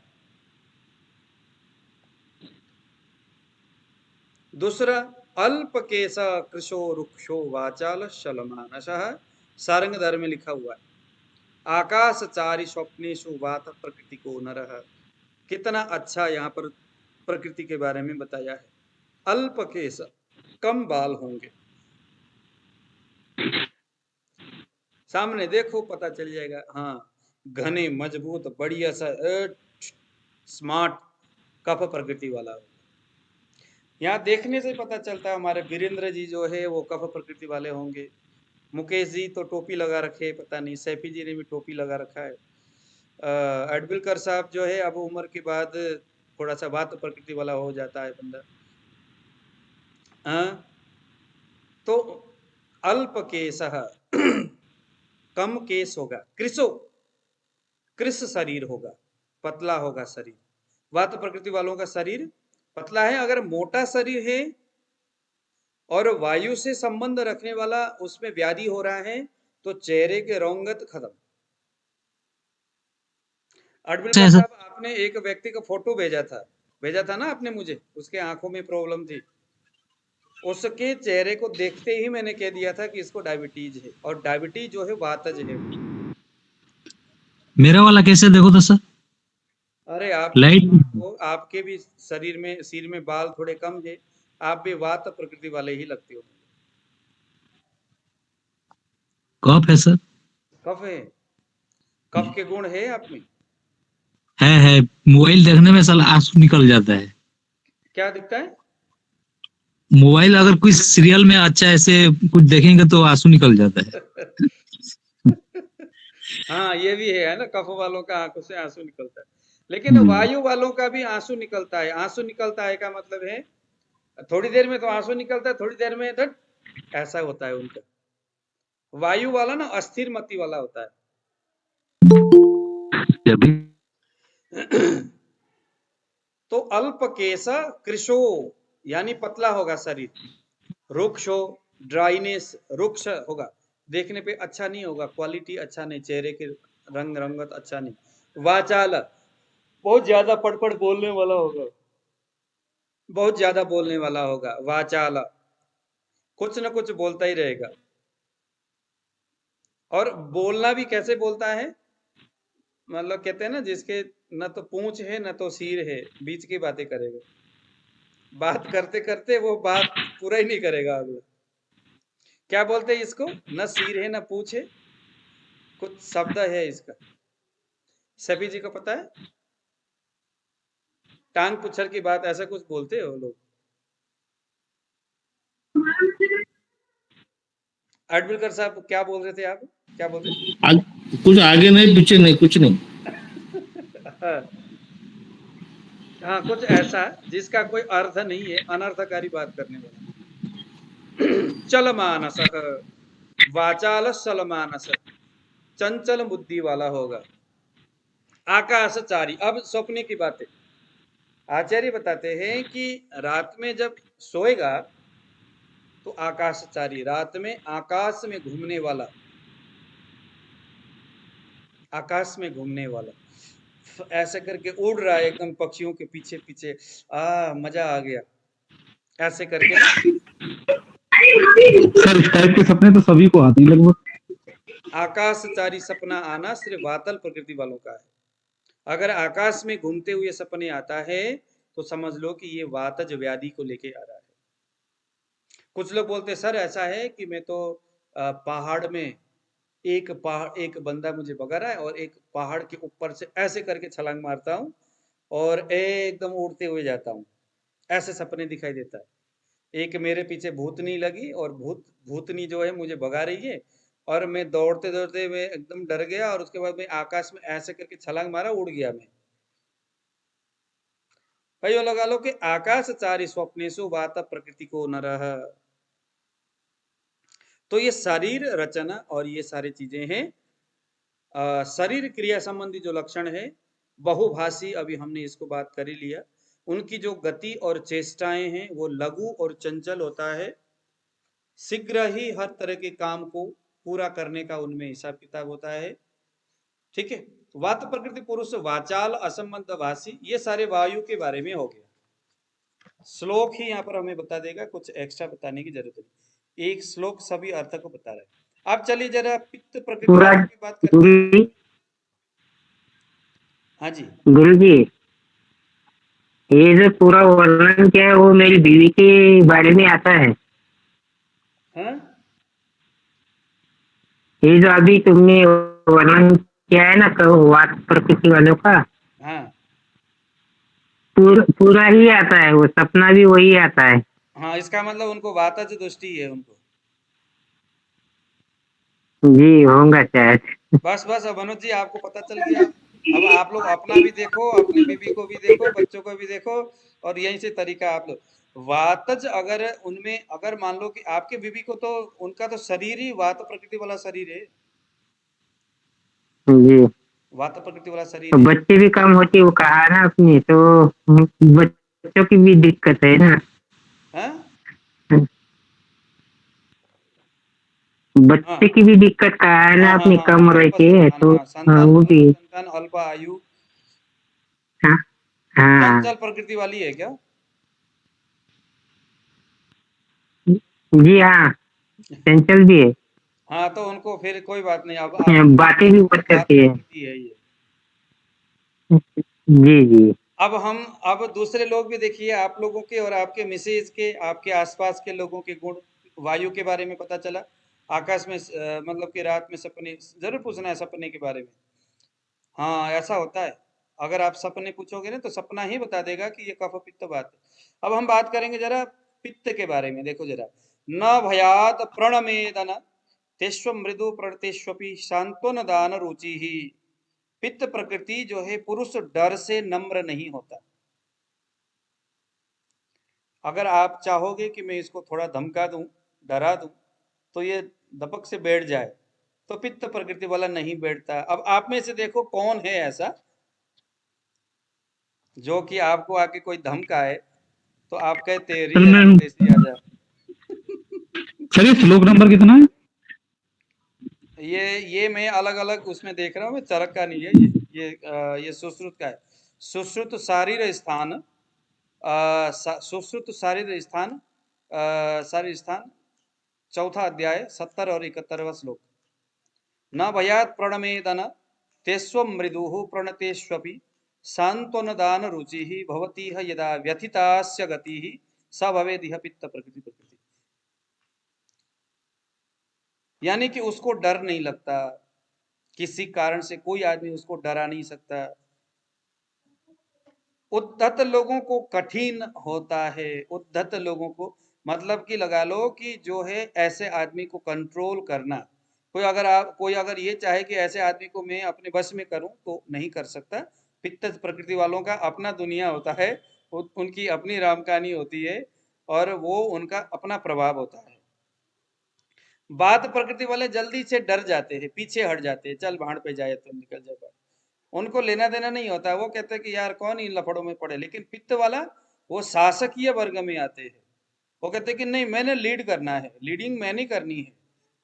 दूसरा, अल्प केश कृशो रुक्षो वाचाल शलमानसः, सारंग धर्म में लिखा हुआ है। आकाशचारी स्वप्नेषु वात प्रकृति को नरः। कितना अच्छा यहाँ पर प्रकृति के बारे में बताया है। अल्प केश, कम बाल होंगे। सामने देखो पता चल जाएगा, हाँ घने मजबूत बढ़िया सा स्मार्ट कफ प्रकृति वाला हो। यहाँ देखने से पता चलता है हमारे वीरेंद्र जी जो है वो कफ प्रकृति वाले होंगे। मुकेश जी तो टोपी लगा रखे, पता नहीं सैफी जी ने भी टोपी लगा रखा है। अडबिलकर साहब जो है अब उम्र के बाद थोड़ा सा वात प्रकृति वाला हो जाता है बंदा। तो अल्प केश, कम केस होगा। कृशो, कृश शरीर होगा, पतला होगा शरीर। वात प्रकृति वालों का शरीर पतला है। अगर मोटा शरीर है और वायु से संबंध रखने वाला उसमें व्याधि हो रहा है तो चेहरे के रौंगत खत्म। अडबिलकर साहब, आपने एक व्यक्ति का फोटो भेजा था, भेजा था ना आपने मुझे, उसके आंखों में प्रॉब्लम थी, उसके चेहरे को देखते ही मैंने कह दिया था कि इसको डायबिटीज है, और डायबिटीज जो है वातज है। मेरा वाला कैसे देखो तो सर? अरे आप तो लाइट। स्मार्ट हो, आपके भी शरीर में, सिर में बाल थोड़े कम है, आप भी वात प्रकृति वाले ही लगते हो। कफ है सर। कफ है? कफ के गुण है आप में? है। मोबाइल देखने में साला आंसू निकल जाता है। क्या दिखता है? मोबाइल अगर कोई सीरियल में अच्छा ऐसे कुछ देखेंगे तो आंसू निकल जाता है। हाँ ये भी है ना, कफ वालों का आंखों से आंसू निकलता है, लेकिन वायु वालों का भी आंसू निकलता है। आंसू निकलता है का मतलब है थोड़ी देर में तो आंसू निकलता है, थोड़ी देर में धट, ऐसा होता है उनका। वायु वाला ना अस्थिर मति वाला होता है। जब भी तो अल्प केस कृशो, यानी पतला होगा शरीर, रुक्ष हो, ड्राइनेस, रुक्ष होगा, देखने पे अच्छा नहीं होगा, क्वालिटी अच्छा नहीं, चेहरे के रंग रंगत अच्छा नहीं। वाचाल, बहुत ज्यादा पढ़ बोलने वाला होगा, बहुत ज्यादा बोलने वाला होगा। वाचाल, कुछ न कुछ बोलता ही रहेगा। और बोलना भी कैसे बोलता है, मतलब कहते हैं ना, जिसके न तो पूंछ है न तो सिर है, बीच की बातें करेगा। बात करते करते वो बात पूरा ही नहीं करेगा अगला। क्या बोलते हैं इसको? न सिर है न पूंछ है, कुछ शब्द है इसका, सभी जी को पता है? टांग पुछर की बात, ऐसा कुछ बोलते हो लोग। अडबिलकर साहब क्या बोल रहे थे आप, क्या बोल रहे? कुछ आगे नहीं पीछे नहीं, कुछ नहीं। हाँ कुछ ऐसा जिसका कोई अर्थ नहीं है, अनर्थकारी बात करने वाला। चल मानस, वाचाल सल मानस, चंचल बुद्धि वाला होगा। आकाशचारी, अब सपने की बातें आचार्य बताते हैं कि रात में जब सोएगा तो आकाशचारी, रात में आकाश में घूमने वाला, आकाश में घूमने वाला, ऐसे करके उड़ रहा है एकदम पक्षियों के पीछे पीछे, मजा आ गया, ऐसे करके ना। सर इस टाइप के सपने तो सभी को आते हैं लगभग। आकाशचारी सपना आना सिर्फ वातल प्रकृति वालों का है। अगर आकाश में घूमते हुए सपने आता है तो समझ लो कि ये वातज व्याधि को लेके आ रहा है। कुछ लोग बोलते सर ऐसा है कि मैं तो पहाड़ में, एक बंदा मुझे भगा रहा है और एक पहाड़ के ऊपर से ऐसे करके छलांग मारता हूँ और एकदम उड़ते हुए जाता हूँ, ऐसे सपने दिखाई देता है। एक मेरे पीछे भूतनी लगी और भूतनी जो है मुझे भगा रही है, और मैं दौड़ते दौड़ते मैं एकदम डर गया, और उसके बाद मैं आकाश में ऐसे करके छलांग मारा, उड़ गया मैं। भाई लगा लो कि आकाशचारी स्वप्नेषु वात प्रकृति को न रह। तो ये शरीर रचना और ये सारी चीजें हैं, शरीर क्रिया संबंधी जो लक्षण है, बहुभाषी, अभी हमने इसको बात कर ही लिया। उनकी जो गति और चेष्टाएं हैं वो लघु और चंचल होता है, शीघ्र ही हर तरह के काम को पूरा करने का उनमें हिसाब किताब होता है। ठीक है, वात प्रकृति पुरुष वाचाल असंबद्ध भाषी, ये सारे वायु के बारे में हो गया। श्लोक ही यहाँ पर हमें बता देगा, कुछ एक्स्ट्रा बताने की जरूरत नहीं, एक श्लोक सभी अर्थ को बता रहा है। अब चलिए जरा पित्त प्रकृति पूरा वालों की बात करते गुरु हैं। जी, हाँ जी। गुरु जी, ये जो पूरा वर्णन किया है वो मेरी बीवी के बारे में आता है। हाँ ये जो अभी तुमने वर्णन किया है ना, तो वात प्रकृति वालों का हाँ पूरा ही आता है, वो सपना भी वही आता है। हाँ, इसका मतलब उनको वातज दृष्टि है उनको। जी होगा शायद। बस बस, अब मनोज जी आपको पता चल गया। अब आप लोग अपना भी देखो, अपनी बीवी को भी देखो, बच्चों को भी देखो, और यहीं से तरीका आप लोग वातज, अगर उनमें, अगर मान लो कि आपके बीवी को तो उनका तो शरीर ही वात प्रकृति वाला शरीर है, जी, वात प्रकृति वाला शरीर तो है। बच्चे भी कम होती वो कहा ना अपनी, तो बच्चों की भी दिक्कत है ना। हाँ बच्चे हाँ की भी दिक्कत कहा है ना हाँ हाँ अपनी, हाँ कम हाँ, रह अल्प के, संतान, तो हाँ संतान वो अल्प भी। संतान, अल्प आयु। हाँ हाँ चंचल प्रकृति वाली है क्या? जी हाँ, चंचल भी है। हाँ, तो उनको फिर कोई बात नहीं, अब आप बातें भी बहुत बात करती है। प्रकृति है ये। जी जी। अब दूसरे लोग भी देखिए, आप लोगों के और आपके मिसेज के, आपके आसपास के लोगों के गुण। वायु के बारे में पता चला, आकाश में मतलब कि रात में सपने, जरूर पूछना है सपने के बारे में। हाँ, ऐसा होता है। अगर आप सपने पूछोगे ना तो सपना ही बता देगा कि ये कफ पित्त बात है। अब हम बात करेंगे जरा पित्त के बारे में। देखो जरा, न भयात प्रणमेदन तेष्व मृदु प्रणतेष्वपि सांत्वन दान रुचि ही। पित्त प्रकृति जो है, पुरुष डर से नम्र नहीं होता। अगर आप चाहोगे कि मैं इसको थोड़ा धमका दूं, डरा दूं, तो ये दपक से बैठ जाए, तो पित्त प्रकृति वाला नहीं बैठता। अब आप में से देखो कौन है ऐसा जो कि आपको आके कोई धमकाए तो आप कहते हैं चल रियल मैं, परदेसी आजा। चलिए श्लोक नंबर कितना है? ये मैं अलग अलग उसमें देख रहा हूँ, चरक का नहीं है ये सुश्रुत का है। सुश्रुत शारीर स्थान, सुश्रुत शारीर स्थान, शारीर स्थान, चौथा अध्याय 70 और 71वां श्लोक। न भयात् प्रणमेदन तेस्व मृदुः प्रणतेष्वपि सांत्वनदान रुचिः भवतीह यदा व्यथितास्य गतिः स भवेदिह पित्त प्रकृति प्रकृति। यानी कि उसको डर नहीं लगता, किसी कारण से कोई आदमी उसको डरा नहीं सकता। उद्धत लोगों को कठिन होता है, उद्धत लोगों को मतलब कि लगा लो कि जो है ऐसे आदमी को कंट्रोल करना। कोई अगर ये चाहे कि ऐसे आदमी को मैं अपने बस में करूं तो नहीं कर सकता। पित्त प्रकृति वालों का अपना दुनिया होता है, उनकी अपनी राम कहानी होती है, और वो उनका अपना प्रभाव होता है। बात प्रकृति वाले जल्दी से डर जाते हैं, पीछे हट जाते हैं, चल भाड़ पे जाए तो निकल जाए, उनको लेना देना नहीं होता। वो कहते हैं कि यार कौन इन लफड़ों में पड़े। लेकिन पित्त वाला, वो शासकीय वर्ग में आते हैं। वो कहते हैं कि नहीं, मैंने लीड करना है, लीडिंग मैंने करनी है,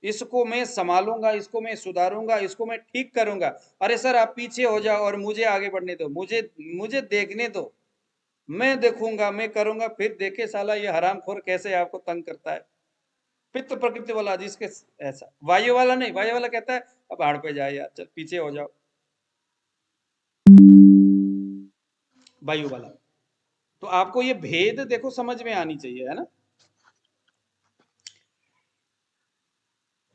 इसको मैं संभालूंगा, इसको मैं सुधारूंगा, इसको मैं ठीक करूंगा। अरे सर आप पीछे हो जाओ और मुझे आगे बढ़ने दो, मुझे मुझे देखने दो, मैं देखूंगा, मैं करूंगा, फिर देखे साला ये हरामखोर कैसे आपको तंग करता है। पित्त प्रकृति वाला जिसके ऐसा। वायु वाला नहीं, वायु वाला कहता है अब भाड़ पे जाए यार, चल पीछे हो जाओ। वायु वाला। तो आपको ये भेद देखो समझ में आनी चाहिए, है ना।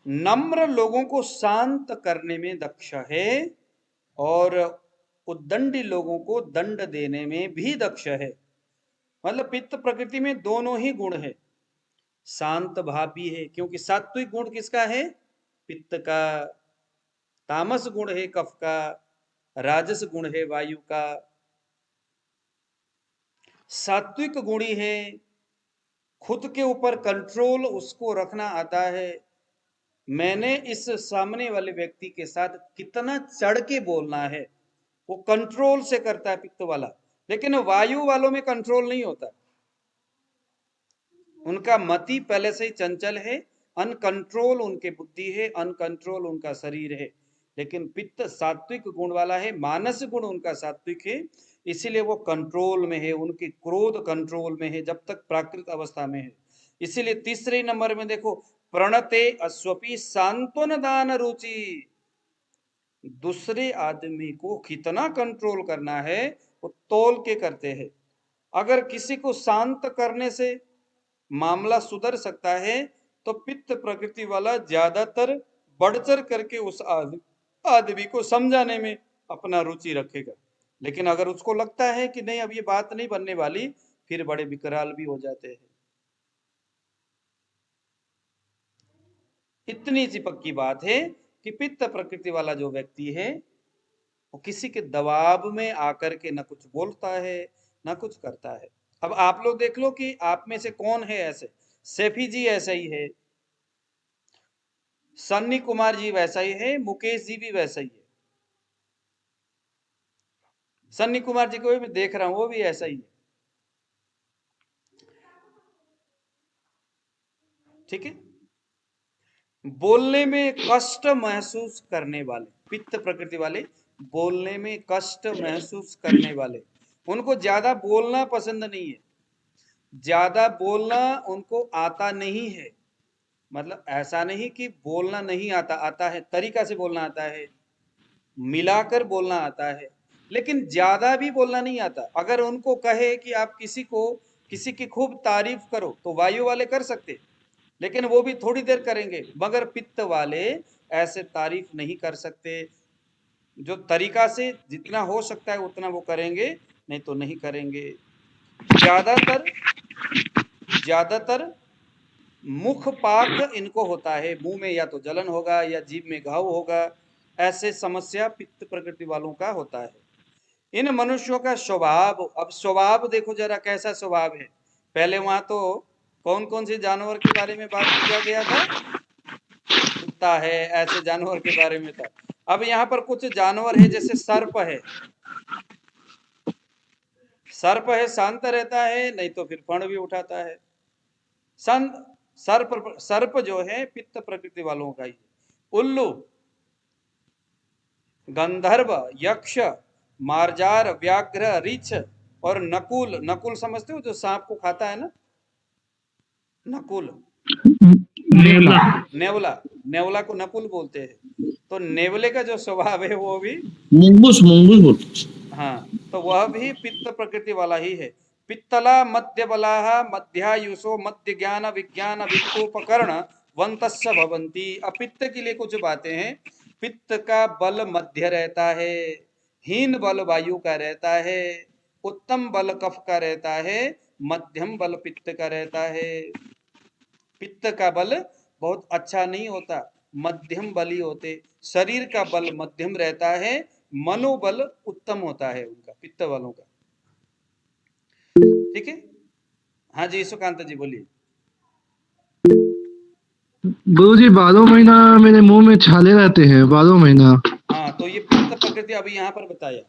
नम्र लोगों को शांत करने में दक्ष है, और उद्दंडी लोगों को दंड देने में भी दक्ष है। मतलब पित्त प्रकृति में दोनों ही गुण है। शांत भाव भी है, क्योंकि सात्विक गुण किसका है? पित्त का। तामस गुण है कफ का, राजस गुण है वायु का। सात्विक गुणी है, खुद के ऊपर कंट्रोल उसको रखना आता है। मैंने इस सामने वाले व्यक्ति के साथ कितना चढ़ के बोलना है, वो कंट्रोल से करता है पित्त वाला। लेकिन वायु वालों में कंट्रोल नहीं होता, उनका मति पहले से ही चंचल है, अनकंट्रोल उनके बुद्धि है, अनकंट्रोल उनका शरीर है। लेकिन पित्त सात्विक गुण वाला है, मानस गुण उनका सात्विक है, इसीलिए वो कंट्रोल में है, उनके क्रोध कंट्रोल में है जब तक प्राकृत अवस्था में है। इसीलिए तीसरे नंबर में देखो, प्रणते अश्वपी सांत्वन दान रुचि। दूसरे आदमी को कितना कंट्रोल करना है वो तोल के करते हैं। अगर किसी को शांत करने से मामला सुधर सकता है तो पित्त प्रकृति वाला ज्यादातर बढ़ चढ़ करके उस आदमी को समझाने में अपना रुचि रखेगा। लेकिन अगर उसको लगता है कि नहीं अब ये बात नहीं बनने वाली, फिर बड़े विकराल भी हो जाते हैं। इतनी सी पक्की बात है कि पित्त प्रकृति वाला जो व्यक्ति है वो किसी के दबाव में आकर के न कुछ बोलता है न कुछ करता है। अब आप लोग देख लो कि आप में से कौन है ऐसे। सेफी जी ऐसा ही है, सन्नी कुमार जी वैसा ही है, मुकेश जी भी वैसा ही है। सन्नी कुमार जी को भी देख रहा हूं, वो भी ऐसा ही है। ठीक है। बोलने में कष्ट महसूस करने वाले, पित्त प्रकृति वाले, बोलने में कष्ट महसूस करने वाले, उनको ज्यादा बोलना पसंद नहीं है, ज्यादा बोलना उनको आता नहीं है। मतलब ऐसा नहीं कि बोलना नहीं आता, आता है, तरीका से बोलना आता है, मिलाकर बोलना आता है, लेकिन ज्यादा भी बोलना नहीं आता। अगर उनको कहे कि आप किसी की खूब तारीफ करो तो वायु वाले कर सकते, लेकिन वो भी थोड़ी देर करेंगे, मगर पित्त वाले ऐसे तारीफ नहीं कर सकते। जो तरीका से जितना हो सकता है उतना वो करेंगे, नहीं तो नहीं करेंगे। ज्यादातर ज्यादातर मुख पाक इनको होता है, मुंह में या तो जलन होगा या जीभ में घाव होगा, ऐसे समस्या पित्त प्रकृति वालों का होता है। इन मनुष्यों का स्वभाव, अब स्वभाव देखो जरा कैसा स्वभाव है। पहले वहां तो कौन कौन से जानवर के बारे में बात किया गया था, कुत्ता है, ऐसे जानवर के बारे में था। अब यहाँ पर कुछ जानवर है, जैसे सर्प है, सर्प है शांत रहता है, नहीं तो फिर फण भी उठाता है। सर्प सर्प जो है पित्त प्रकृति वालों का ही। उल्लू, गंधर्व, यक्ष, मार्जार, व्याघ्र, रीछ और नकुल। नकुल समझते हो, जो सांप को खाता है ना, नकुल। नेवला। नेवला, नेवला को नकुल बोलते हैं। तो नेवले का जो स्वभाव है वो भी, मुंगूस मुंगूस बोलते। हाँ, तो वह भी पित्त प्रकृति वाला ही है। पित्तला मध्य बलाहा मध्यायुषो मध्य ज्ञान विज्ञान वित्तोपकरण वंतस्य भवंती। अब पित्त के लिए कुछ बातें हैं। पित्त का बल मध्य रहता है, हीन बल वायु का रहता है, उत्तम बल कफ का रहता है, मध्यम बल पित्त का रहता है। पित्त का बल बहुत अच्छा नहीं होता, मध्यम बली होते। शरीर का बल मध्यम रहता है, मनोबल उत्तम होता है उनका, पित्त वालों का। ठीक है, हाँ जी सुकांत जी बोलिए। गुरु जी 12 महीना मेरे मुंह में छाले रहते हैं, 12 महीना। हाँ, तो ये पित्त प्रकृति अभी यहाँ पर बताया।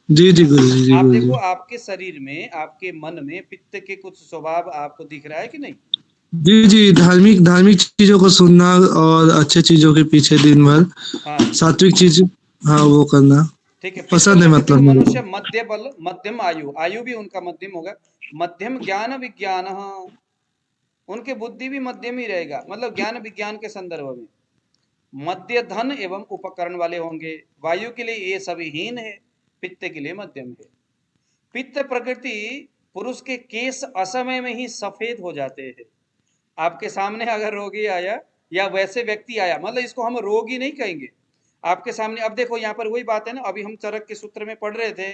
जी जी गुरु जी, जी आप गुरु देखो जी। आपके शरीर में, आपके मन में पित्त के कुछ स्वभाव आपको दिख रहा है कि नहीं? जी जी, धार्मिक धार्मिक चीजों को सुनना और अच्छे चीजों के पीछे दिन भर हाँ सात्विक चीज, हाँ वो करना ठीक है। पित्त पसंद है प्रकृति मतलब के मेरे मनुष्य को। मध्य बल, मध्यम आयु, आयु भी उनका मध्यम होगा, मध्यम ज्ञान विज्ञान, हाँ, उनके बुद्धि भी मध्यम ही रहेगा, मतलब ज्ञान विज्ञान के संदर्भ में मध्य धन एवं उपकरण वाले होंगे। वायु के लिए ये सभी हीन है, पित्त के लिए मध्यम है। पित्त प्रकृति पुरुष के केस असमय में ही सफेद हो जाते हैं। आपके सामने अगर रोगी आया या वैसे व्यक्ति आया, मतलब इसको हम रोगी नहीं कहेंगे, आपके सामने, अब देखो यहाँ पर वही बात है ना, अभी हम चरक के सूत्र में पढ़ रहे थे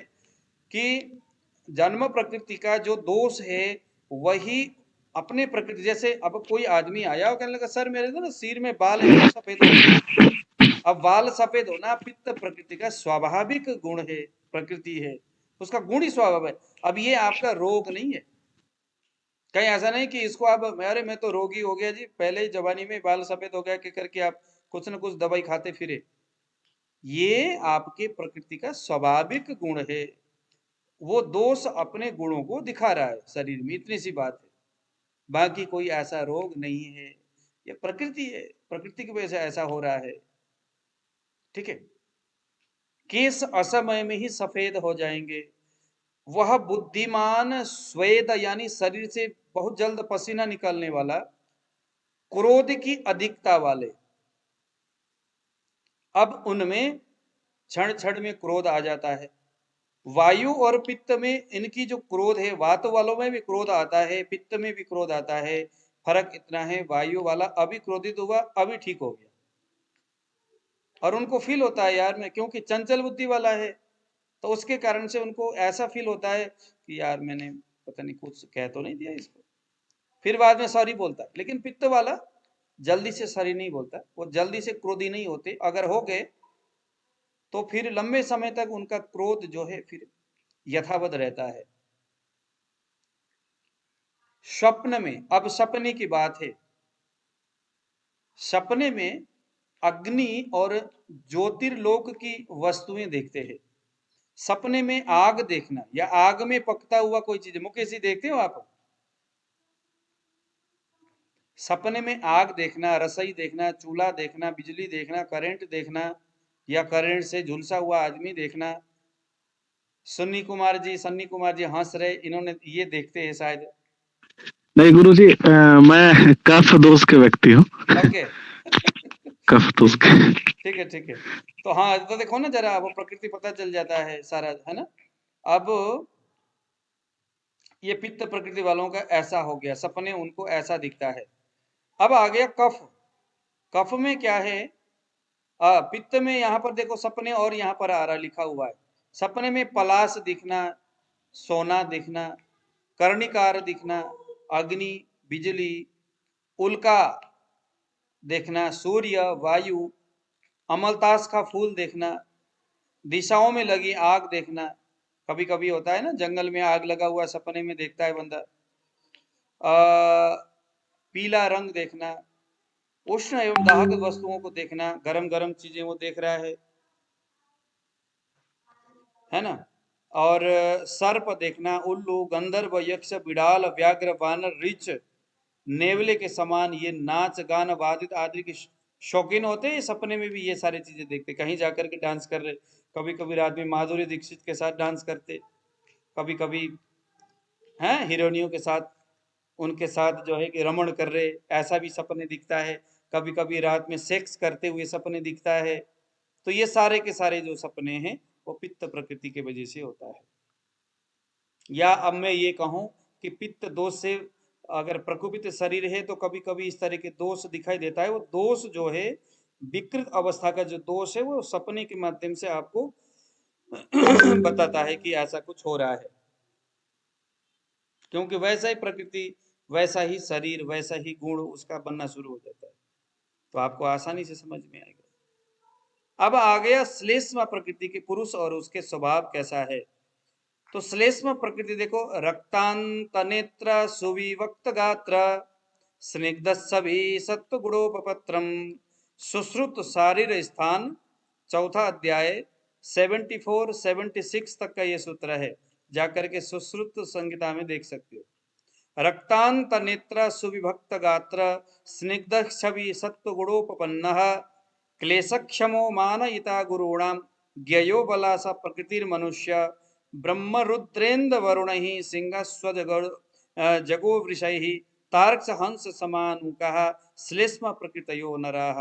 कि जन्म प्रकृति का जो दोष है वही अपने प्रकृति, जैसे अब कोई आदमी आया और कहने लगा सर मेरे तो ना सिर में बाल है सफेद हो गए। अब बाल सफेद होना पित्त प्रकृति का स्वाभाविक गुण है, प्रकृति है, उसका गुण ही स्वभाव है। अब ये आपका रोग नहीं है, कहीं ऐसा नहीं कि इसको आप, अरे मैं तो रोगी हो गया जी, पहले ही जवानी में बाल सफेद हो गया कि करके आप कुछ न कुछ दवाई खाते फिरे। ये आपके प्रकृति का स्वाभाविक गुण है, वो दोष अपने गुणों को दिखा रहा है शरीर में, इतनी सी बात है, बाकी कोई ऐसा रोग नहीं है, ये प्रकृति है, प्रकृति की वजह से ऐसा हो रहा है। ठीक है, केस असमय में ही सफेद हो जाएंगे। वह बुद्धिमान स्वेद, यानी शरीर से बहुत जल्द पसीना निकलने वाला, क्रोध की अधिकता वाले। अब उनमें क्षण क्षण में क्रोध आ जाता है। वायु और पित्त में इनकी जो क्रोध है, वात वालों में भी क्रोध आता है, पित्त में भी क्रोध आता है। फर्क इतना है, वायु वाला अभी क्रोधित हुआ अभी ठीक हो गया, और उनको फील होता है यार मैं, क्योंकि चंचल बुद्धि वाला है, तो उसके कारण से उनको ऐसा फील होता है कि यार मैंने पता नहीं कुछ कह तो नहीं दिया इसको, फिर बाद में सॉरी बोलता है। लेकिन पित्त वाला जल्दी से सॉरी नहीं बोलता, वो जल्दी से क्रोधी नहीं होते, अगर हो गए तो फिर लंबे समय तक उनका क्रोध जो है फिर यथावत रहता है। स्वप्न में, अब सपने की बात है, सपने में अग्नि और ज्योतिर्लोक की वस्तुएं देखते हैं। सपने में आग देखना या आग में पकता हुआ कोई चीज, मुकेश जी देखते हो आप? सपने में आग देखना, रसोई देखना, चूल्हा देखना, बिजली देखना, करंट देखना, या करंट से झुलसा हुआ आदमी देखना, सन्नी कुमार जी हंस रहे, इन्होंने ये देखते हैं शायद। नहीं गुरुजी, मैं कफ दोष के व्यक्ति हूँ। ओके। कफ दोष के। ठीक है। तो हाँ, तो देखो ना जरा, वो प्रकृति पता चल जाता है सारा, है ना। अब ये पित्त प्रकृति वालों का ऐसा हो गया, सपने उनको ऐसा दिखता है। अब आ गया कफ। कफ में क्या है? पित्त में यहाँ पर देखो सपने, और यहाँ पर आ रहा लिखा हुआ है, सपने में पलाश दिखना, सोना दिखना, कर्णिकार दिखना, अग्नि, बिजली, उल्का देखना, सूर्य, वायु, अमलतास का फूल देखना, दिशाओं में लगी आग देखना। कभी कभी होता है ना, जंगल में आग लगा हुआ सपने में देखता है बंदा। पीला रंग देखना, उष्ण एवं दाहक वस्तुओं को देखना, गरम गरम चीजें वो देख रहा है ना। और सर्प देखना, उल्लू, गंधर्व, यक्ष, बिड़ाल, व्याघ्र, वानर, ऋच, नेवले के समान ये नाच गान वादित आदि के शौकीन होते हैं, सपने में भी ये सारी चीजें देखते, कहीं जाकर के डांस कर रहे, कभी कभी रात में माधुरी दीक्षित के साथ डांस करते, कभी कभी हैं हीरोइनियों के साथ, उनके साथ जो है कि रमण कर रहे, ऐसा भी सपने दिखता है। कभी कभी रात में सेक्स करते हुए सपने दिखता है। तो ये सारे के सारे जो सपने हैं वो पित्त प्रकृति के वजह से होता है। या अब मैं ये कहूं कि पित्त दोष से अगर प्रकोपित शरीर है तो कभी कभी इस तरह के दोष दिखाई देता है। वो दोष जो है, विकृत अवस्था का जो दोष है, वो सपने के माध्यम से आपको बताता है कि ऐसा कुछ हो रहा है, क्योंकि वैसा ही प्रकृति, वैसा ही शरीर, वैसा ही गुण उसका बनना शुरू हो जाता है। तो आपको आसानी से समझ में आएगा। अब आ गया श्लेष्म प्रकृति के पुरुष और उसके स्वभाव कैसा है। तो श्लेष्म प्रकृति देखो, रक्तांत नेत्र, सुविवक्त गात्र, स्निग्ध सभी सत्व गुणोपपत्रम, सुश्रुत शारीर स्थान। चौथा अध्याय 74 76 तक का ये सूत्र है, जाकर के सुश्रुत संहिता में देख सकते हो। रक्तांत नेत्र, सुविभक्त गात्र, स्निग्ध छवि सत्व गुणोपपन्नः, क्लेशक्षमो मानयिता गुरूणाम, ज्ञयो बला स प्रकृतिर्मनुष्य, ब्रह्म रुद्रेन्द्र वरुणैः, सिंहस्वज जगो वृषैः, तार्क्ष हंस समानुकः, श्लेष्म प्रकृतयो नराः।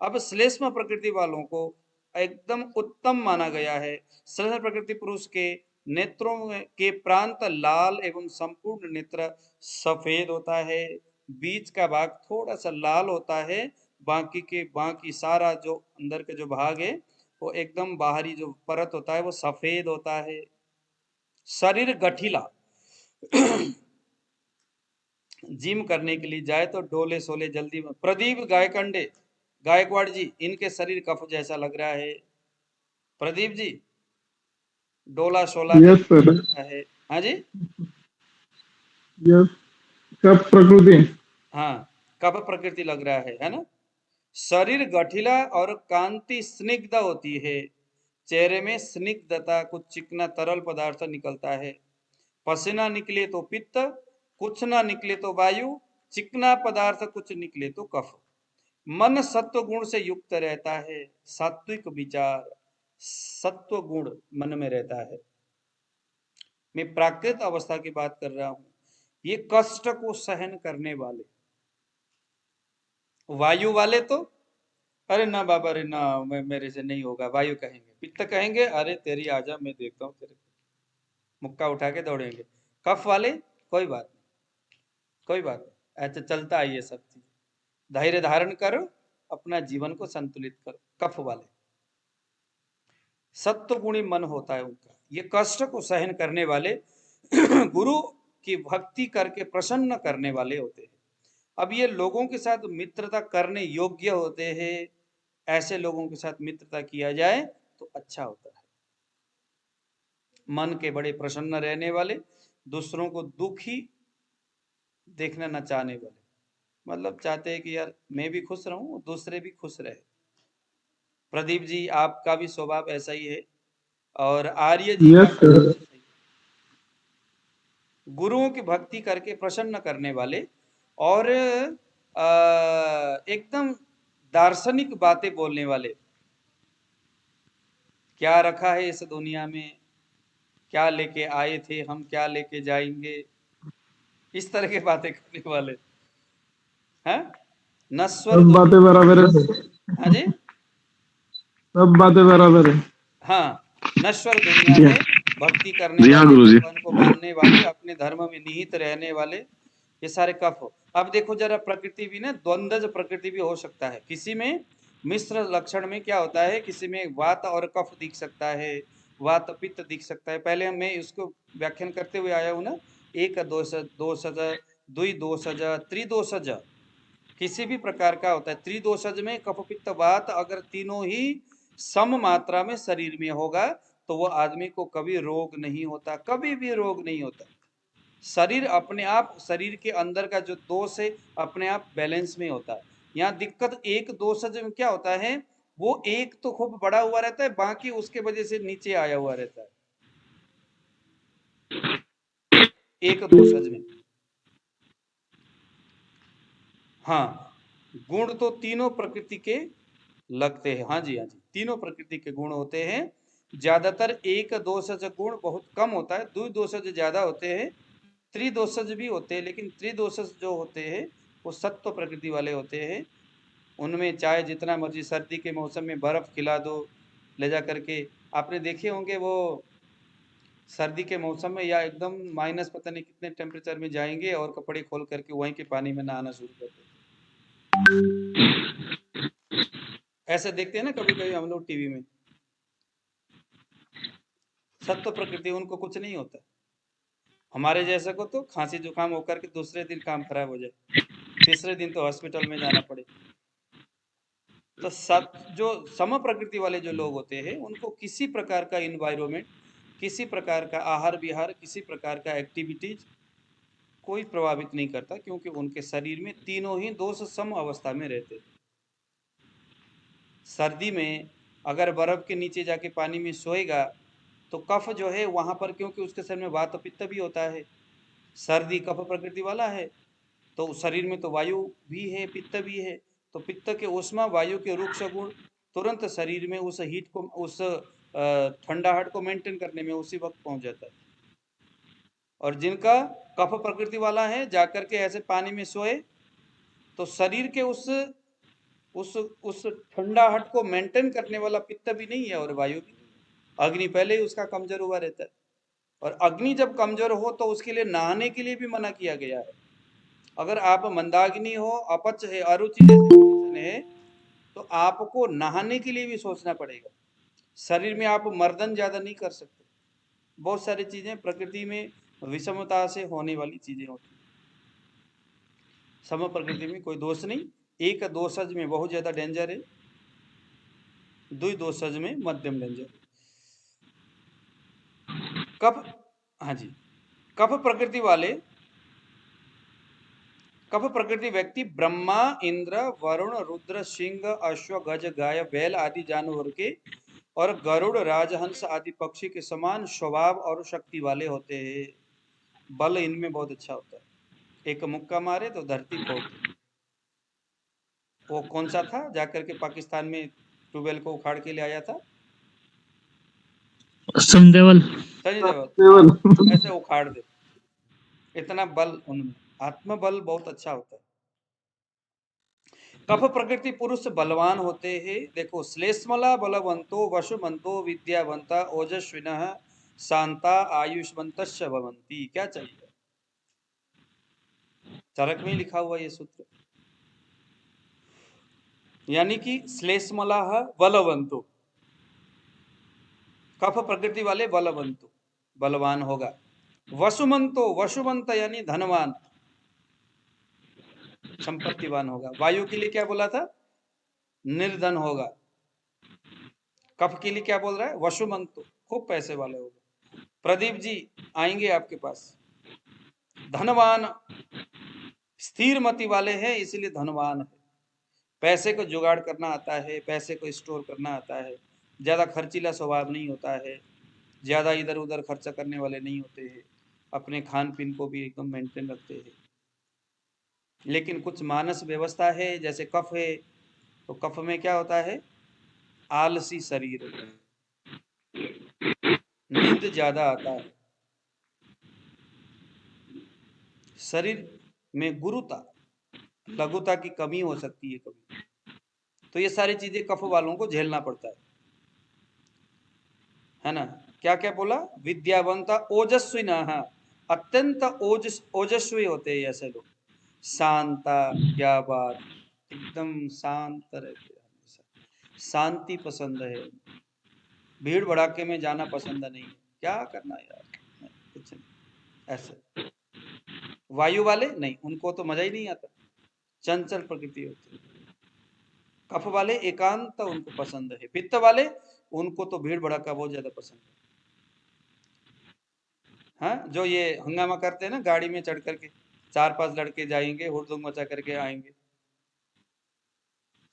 अब श्लेष्म प्रकृति वालों को एकदम उत्तम माना गया है। श्लेष्म प्रकृति पुरुष के नेत्रों के प्रांत लाल एवं संपूर्ण नेत्र सफेद होता है, बीच का भाग थोड़ा सा लाल होता है, बाकी सारा जो अंदर का जो भाग है वो एकदम बाहरी जो परत होता है वो सफेद होता है। शरीर गठीला जिम करने के लिए जाए तो डोले सोले जल्दी में। प्रदीप गायकवाड़ जी, इनके शरीर कफ जैसा लग रहा है। प्रदीप जी, डोला शोला यस सर, है। हाँ जी, यस। कब प्रकृति? हाँ, कफ प्रकृति लग रहा है ना। शरीर गठीला और कांति स्निग्ध होती है, चेहरे में स्निग्धता, कुछ चिकना तरल पदार्थ निकलता है। पसीना निकले तो पित्त, कुछ ना निकले तो वायु, चिकना पदार्थ कुछ निकले तो कफ। मन सत्व गुण से युक्त रहता है, सात्विक विचार, सत्व गुण मन में रहता है। मैं प्राकृत अवस्था की बात कर रहा हूं। ये कष्ट को सहन करने वाले, वायु वाले तो अरे ना बाबा, अरे ना, मेरे से नहीं होगा, वायु कहेंगे। पित्त कहेंगे अरे तेरी आजा, मैं देखता हूँ तेरे को, मुक्का उठा के दौड़ेंगे। कफ वाले कोई बात नहीं, कोई बात नहीं, ऐसा चलता है ये सब चीज। धैर्य धारण करो, अपना जीवन को संतुलित करो। कफ वाले सत्व गुणी मन होता है उनका, ये कष्ट को सहन करने वाले गुरु की भक्ति करके प्रसन्न करने वाले होते हैं। अब ये लोगों के साथ मित्रता करने योग्य होते हैं। ऐसे लोगों के साथ मित्रता किया जाए तो अच्छा होता है। मन के बड़े प्रसन्न रहने वाले, दूसरों को दुखी देखना न चाहने वाले, मतलब चाहते हैं कि यार मैं भी खुश रहूं, दूसरे भी खुश रहे। प्रदीप जी, आपका भी स्वभाव ऐसा ही है, और आर्य जी यस का सर। गुरुओं की भक्ति करके प्रसन्न करने वाले, और एकदम दार्शनिक बातें बोलने वाले। क्या रखा है इस दुनिया में, क्या लेके आए थे हम, क्या लेके जाएंगे, इस तरह की बातें करने वाले हैं। नश्वर सब बातें बराबर है। हाँ जी, सब बातें बराबर है। हाँ, नश्वर दुनिया जी है। हाँ। भक्ति करने जी हाँ वाले, गुरुजी। भगवान को मानने वाले, अपने धर्म में निहित रहने वाले, ये सारे कफ हो। अब देखो जरा, प्रकृति भी ना द्वंद्वज प्रकृति भी हो सकता है। किसी में मिश्र लक्षण में क्या होता है, किसी में वात और कफ दिख सकता है, वात पित्त दिख सकता है। पहले मैं इसको व्याख्यान करते हुए आया हूं ना, एक दोषज, दुई दोषज, त्रिदोषज, किसी भी प्रकार का होता है। त्रिदोषज में कफ पित्त वात अगर तीनों ही सम मात्रा में शरीर में होगा तो वो आदमी को कभी रोग नहीं होता, कभी भी रोग नहीं होता। शरीर अपने आप, शरीर के अंदर का जो दोष है अपने आप बैलेंस में होता है। यहाँ दिक्कत एक दोषज में क्या होता है, वो एक तो खूब बड़ा हुआ रहता है, बाकी उसके वजह से नीचे आया हुआ रहता है एक दोषज में। हाँ, गुण तो तीनों प्रकृति के लगते हैं। हाँ जी, हाँ जी, तीनों प्रकृति के गुण होते हैं। ज्यादातर एक दोषज गुण बहुत कम होता है, द्विदोषज ज्यादा होते हैं, त्रिदोषज भी होते हैं, लेकिन त्रिदोषज जो होते हैं वो सत्व प्रकृति वाले होते हैं। उनमें चाहे जितना मर्जी सर्दी के मौसम में बर्फ खिला दो ले जा करके, आपने देखे होंगे वो सर्दी के मौसम में या एकदम माइनस पता नहीं कितने टेम्परेचर में जाएंगे और कपड़े खोल करके वहीं के पानी में नहाना शुरू कर देते। ऐसे देखते हैं ना कभी कभी हम लोग टीवी में। सत्व प्रकृति, उनको कुछ नहीं होता। हमारे जैसे को तो खांसी जुकाम होकर के दूसरे दिन काम खराब हो जाए, तीसरे दिन तो हॉस्पिटल में जाना पड़े। तो जो सम प्रकृति वाले जो लोग होते हैं उनको किसी प्रकार का इन्वायरमेंट, किसी प्रकार का आहार विहार, किसी प्रकार का एक्टिविटीज कोई प्रभावित नहीं करता, क्योंकि उनके शरीर में तीनों ही दोष सम अवस्था में रहते हैं। सर्दी में अगर बर्फ के नीचे जाके पानी में सोएगा तो कफ जो है वहां पर, क्योंकि उसके शरीर में वात पित्त भी होता है, सर्दी कफ प्रकृति वाला है, तो शरीर में तो वायु भी है, पित्त भी है, तो पित्त के उष्मा, वायु के रुक्ष गुण तुरंत शरीर में उस हीट को, उस ठंडाहट को मेंटेन करने में उसी वक्त पहुंच जाता है। और जिनका कफ प्रकृति वाला है जाकर के ऐसे पानी में सोए तो शरीर के उस ठंडाहट को मेंटेन करने वाला पित्त भी नहीं है और वायु भी नहीं है। अग्नि पहले ही उसका कमजोर हुआ रहता है, और अग्नि जब कमजोर हो तो उसके लिए नहाने के लिए भी मना किया गया है। अगर आप मंदाग्नि हो, अपच है, अरुचि जैसी कंडीशन है, तो आपको नहाने के लिए भी सोचना पड़ेगा। शरीर में आप मर्दन ज्यादा नहीं कर सकते। बहुत सारी चीजें प्रकृति में विषमता से होने वाली चीजें होती हैं। सम प्रकृति में कोई दोष नहीं। एक दोषज में बहुत ज्यादा डेंजर है, दुई दोषज में मध्यम डेंजर है। कफ, हाँ जी, कफ प्रकृति वाले, कफ प्रकृति व्यक्ति ब्रह्मा, इंद्र, वरुण, रुद्र, सिंह, अश्व, गज, गाय, बैल आदि जानवर के और गरुड़, राजहंस आदि पक्षी के समान स्वभाव और शक्ति वाले होते हैं। बल इनमें बहुत अच्छा होता है, एक मुक्का मारे तो धरती फोड़ दे। वो कौन सा था जाकर के पाकिस्तान में ट्यूबवेल को उखाड़ के ले आया था, सनी देओल। सनी देओल, केवल ऐसे उखाड़ दे, इतना बल उनमें, आत्मबल बहुत अच्छा होता है। कफ प्रकृति पुरुष बलवान होते हैं। देखो, श्लेष्मला बलवंतो वशुमंतो विद्यावंता ओजस्विनः शांता आयुष्मंतश्च भवन्ति। क्या चाहिए, चरक में लिखा हुआ ये सूत्र। यानी कि श्लेष्मला बलवंतो, कफ प्रकृति वाले बलवंतो, बलवान होगा। वसुमंतो, वसुमंत यानी धनवान, संपत्तिवान होगा। वायु के लिए क्या बोला था, निर्धन होगा। कफ के लिए क्या बोल रहा है, वसुमंतो, खूब पैसे वाले होगा। प्रदीप जी आएंगे आपके पास, धनवान, स्थिर मति वाले हैं इसलिए धनवान है। पैसे को जुगाड़ करना आता है, पैसे को स्टोर करना आता है, ज्यादा खर्चीला स्वभाव नहीं होता है, ज्यादा इधर उधर खर्चा करने वाले नहीं होते हैं, अपने खान पीन को भी एकदम मेंटेन रखते हैं। लेकिन कुछ मानस व्यवस्था है, जैसे कफ है तो कफ में क्या होता है, आलसी शरीर, नींद ज्यादा आता है, शरीर में गुरुता लघुता की कमी हो सकती है कभी। तो ये सारी चीजें कफ वालों को झेलना पड़ता है ना। क्या क्या बोला, विद्यावंता ओजस्वी न, अत्यंत ओजस्वी होते हैं ऐसे लोग, शांता, क्या बात, एकदम शांत रहते हैं, हमेशा शांति पसंद है, भीड़ भड़ाके में जाना पसंद नहीं है, क्या करना यार, कुछ नहीं ऐसे। वायु वाले नहीं, उनको तो मजा ही नहीं आता, चंचल प्रकृति होती है। कफ वाले एकांत उनको पसंद है। पित्त वाले उनको तो भीड़ भड़ाका बहुत ज्यादा पसंद है। हाँ, जो ये हंगामा करते हैं ना, गाड़ी में चढ़ करके 4-5 लड़के जाएंगे, हुड़दुम मचा करके आएंगे,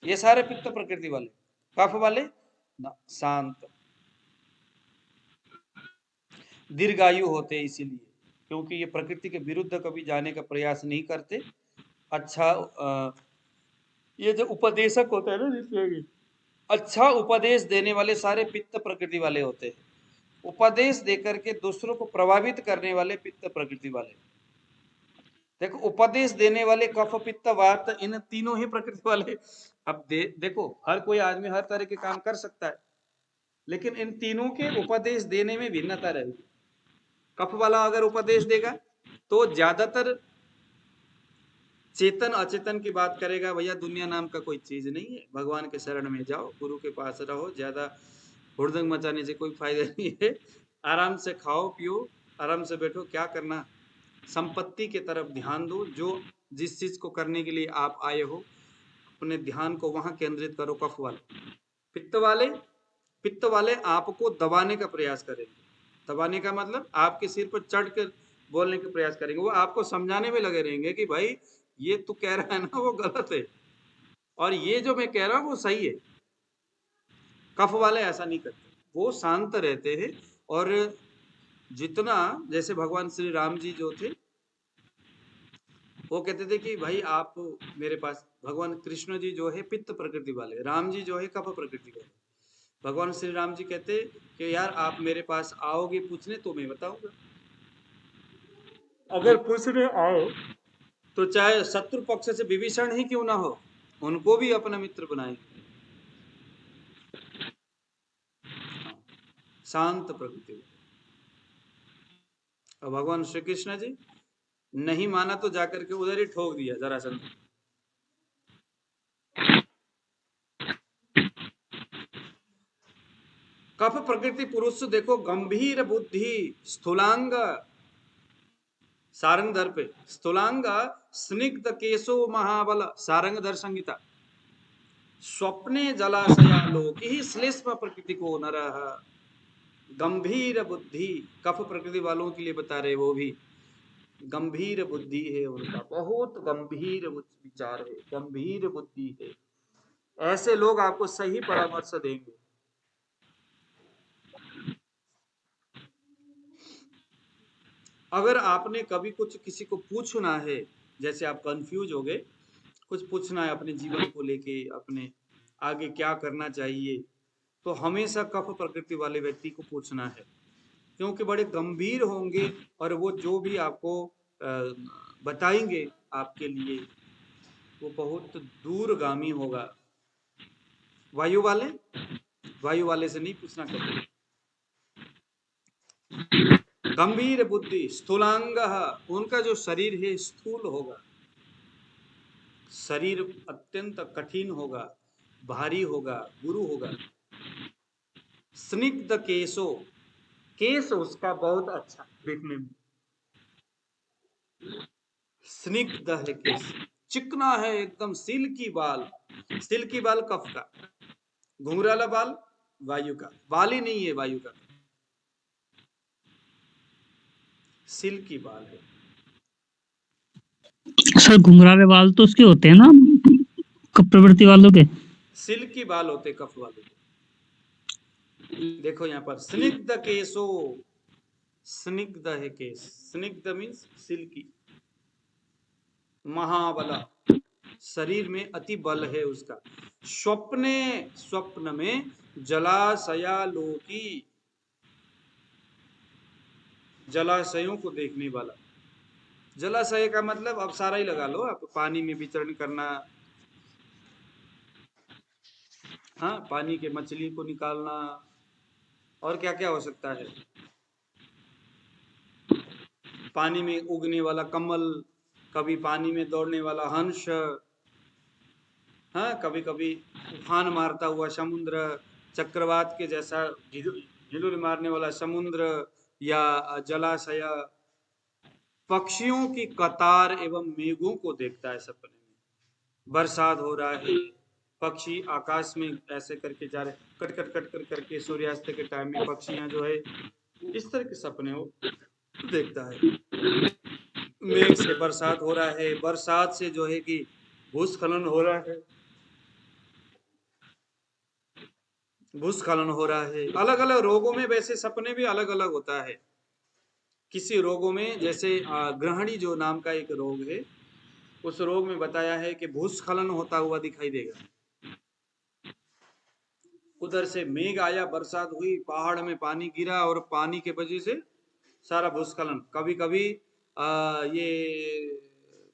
ये सारे पित्त प्रकृति वाले। कफ वाले ना, शांत, दीर्घायु होते हैं इसीलिए, क्योंकि ये प्रकृति के विरुद्ध कभी जाने का प्रयास नहीं करते। अच्छा, ये जो उपदेशक होते हैं ना, जिसमें अच्छा उपदेश देने वाले सारे पित्त प्रकृति वाले होते हैं। उपदेश देकर के दूसरों को प्रभावित करने वाले पित्त प्रकृति वाले। देखो, उपदेश देने वाले कफ पित्त वात, इन तीनों ही प्रकृति वाले। अब देखो, हर कोई आदमी हर तरह के काम कर सकता है, लेकिन इन तीनों के उपदेश देने में भिन्नता रहेगी। कफ वाला अगर उपदेश देगा तो ज्यादातर चेतन अचेतन की बात करेगा, भैया दुनिया नाम का कोई चीज नहीं है, भगवान के शरण में जाओ, गुरु के पास रहो, ज्यादा हुड़दंग मचाने से कोई फायदा नहीं है, आराम से खाओ पियो, आराम से बैठो, क्या करना, संपत्ति के तरफ ध्यान दो, जो जिस चीज को करने के लिए आप आए हो अपने ध्यान को वहां केंद्रित करो। कफ वाले, पित्त वाले आपको दबाने का प्रयास करेंगे। दबाने का मतलब आपके सिर पर चढ़ कर बोलने का प्रयास करेंगे, वो आपको समझाने में लगे रहेंगे कि भाई ये तू कह रहा है ना वो गलत है, और ये जो मैं कह रहा हूं वो सही है। कफ वाले ऐसा नहीं करते, वो शांत रहते हैं। और जितना, जैसे भगवान श्री राम जी जो थे, वो कहते थे कि भाई आप मेरे पास, भगवान कृष्ण जी जो है पित्त प्रकृति वाले, राम जी जो है कफ प्रकृति वाले। भगवान श्री राम जी कहते कि यार आप मेरे पास आओगे पूछने तो मैं बताऊंगा, अगर पूछने आओ तो चाहे शत्रु पक्ष से विभीषण ही क्यों ना हो, उनको भी अपना मित्र बनाएंगे। शांत प्रकृति। और भगवान श्री कृष्ण जी नहीं माना तो जाकर के उधर ही ठोक दिया जरासंध। कफ प्रकृति पुरुष देखो, गंभीर बुद्धि, स्थूलांग, सारंगधर पे स्थूलांग, स्निग्ध केशो महाबल, सारंगधर संगीता, स्वप्ने जलाशयालोकि श्लेष्म प्रकृति को नरः। गंभीर बुद्धि, कफ प्रकृति वालों के लिए बता रहे, वो भी गंभीर बुद्धि है उनका, बहुत गंभीर विचार है, गंभीर बुद्धि है। ऐसे लोग आपको सही परामर्श देंगे। अगर आपने कभी कुछ किसी को पूछना है, जैसे आप कंफ्यूज हो गए, कुछ पूछना है अपने जीवन को लेके, अपने आगे क्या करना चाहिए, तो हमेशा कफ प्रकृति वाले व्यक्ति को पूछना है, क्योंकि बड़े गंभीर होंगे और वो जो भी आपको बताएंगे आपके लिए वो बहुत दूरगामी होगा। वायु वाले से नहीं पूछना कभी। गंभीर बुद्धि, स्थूलांग, उनका जो शरीर है स्थूल होगा, शरीर अत्यंत कठिन होगा, भारी होगा, गुरु होगा। स्निग्ध केशो, केस उसका बहुत अच्छा देखने में, स्निग्ध है केस, चिकना है एकदम, सिल्की बाल, सिल्की बाल कफ का, घुंघराला बाल वायु का, बाल ही नहीं है वायु का, सिल्की बाल है। सर घुंघराले बाल तो उसके होते हैं ना, कफ प्रवृत्ति वालों के। सिल्की बाल होते कफ वाले के। देखो यहाँ पर स्निग्ध केसो, स्निग्ध है केस, स्निग्ध मीन्स सिल्की, महाबला, शरीर में अति बल है उसका। स्वप्ने, स्वप्न में, जलाशयालोकी, जलाशयों को देखने वाला। जलाशय का मतलब अब सारा ही लगा लो आप, पानी में विचरण करना, हाँ, पानी के मछली को निकालना, और क्या क्या हो सकता है, पानी में उगने वाला कमल, कभी पानी में दौड़ने वाला हंस, हाँ, कभी कभी उफान मारता हुआ समुद्र, चक्रवात के जैसा हिलुल मारने वाला समुद्र या जलाशय, पक्षियों की कतार एवं मेघों को देखता है सपने में। बरसात हो रहा है, पक्षी आकाश में ऐसे करके जा रहे, कट कट कट कट करके सूर्यास्त के टाइम में पक्षियां जो है इस तरह के सपने वो देखता है। मेघ से बरसात हो रहा है, बरसात से जो है कि भूस्खलन हो रहा है, भूस्खलन हो रहा है। अलग अलग रोगों में वैसे सपने भी अलग अलग होता है। किसी रोगों में जैसे ग्रहणी जो नाम का एक रोग है, उस रोग में बताया है कि भूस्खलन होता हुआ दिखाई देगा। उधर से मेघ आया, बरसात हुई, पहाड़ में पानी गिरा और पानी के वजह से सारा भूस्खलन। कभी कभी ये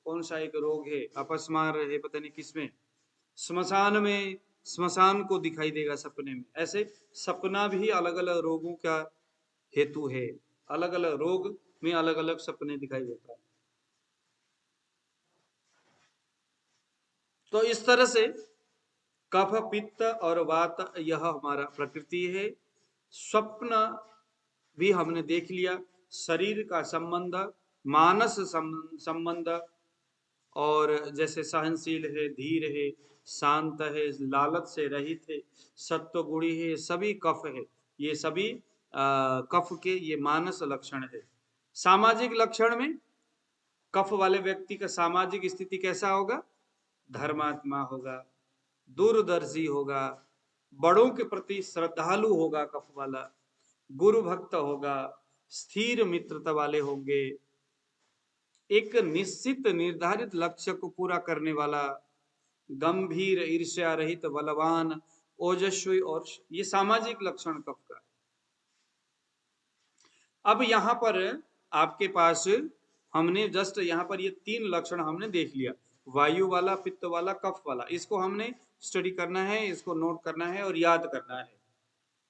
कौन सा एक रोग है, अपस्मार है, पता नहीं किसमें, स्मशान में, स्मशान को दिखाई देगा सपने में। ऐसे सपना भी अलग अलग रोगों का हेतु है, अलग अलग रोग में अलग अलग सपने दिखाई देता है। तो इस तरह से कफ, पित्त और वात यह हमारा प्रकृति है। स्वप्न भी हमने देख लिया, शरीर का संबंध, मानस संबंध, और जैसे सहनशील है, धीर है, शांत है, लालच से रहित है, सत्व गुणी है, सभी कफ है। ये सभी कफ के ये मानस लक्षण है। सामाजिक लक्षण में कफ वाले व्यक्ति का सामाजिक स्थिति कैसा होगा? धर्मात्मा होगा, दूरदर्शी होगा, बड़ों के प्रति श्रद्धालु होगा कफ वाला, गुरु भक्त होगा, स्थिर मित्रता वाले होंगे, एक निश्चित निर्धारित लक्ष्य को पूरा करने वाला, गंभीर, ईर्ष्या रहित, बलवान, ओजस्वी, और ये सामाजिक लक्षण कफ का। अब यहां पर आपके पास हमने जस्ट यहां पर ये 3 लक्षण हमने देख लिया, वायु वाला, पित्त वाला, कफ वाला। इसको हमने स्टडी करना है, इसको नोट करना है और याद करना है।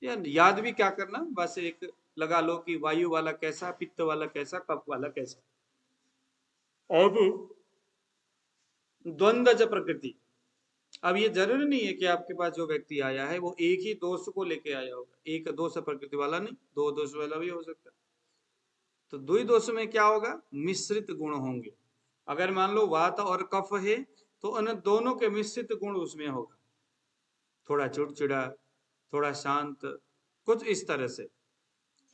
या याद भी क्या करना, बस एक लगा लो कि वायु वाला कैसा, पित्त वाला कैसा, कफ वाला कैसा। अब द्वंद्वज प्रकृति। अब ये जरूरी नहीं है कि आपके पास जो व्यक्ति आया है वो एक ही दोष को लेके आया होगा, एक दोष प्रकृति वाला नहीं, 2 दोष वाला भी हो सकता है। तो 2 दोष में क्या होगा? मिश्रित गुण होंगे। अगर मान लो वात और कफ है तो उन दोनों के मिश्रित गुण उसमें होगा, थोड़ा चिड़चिड़ा, थोड़ा शांत, कुछ इस तरह से।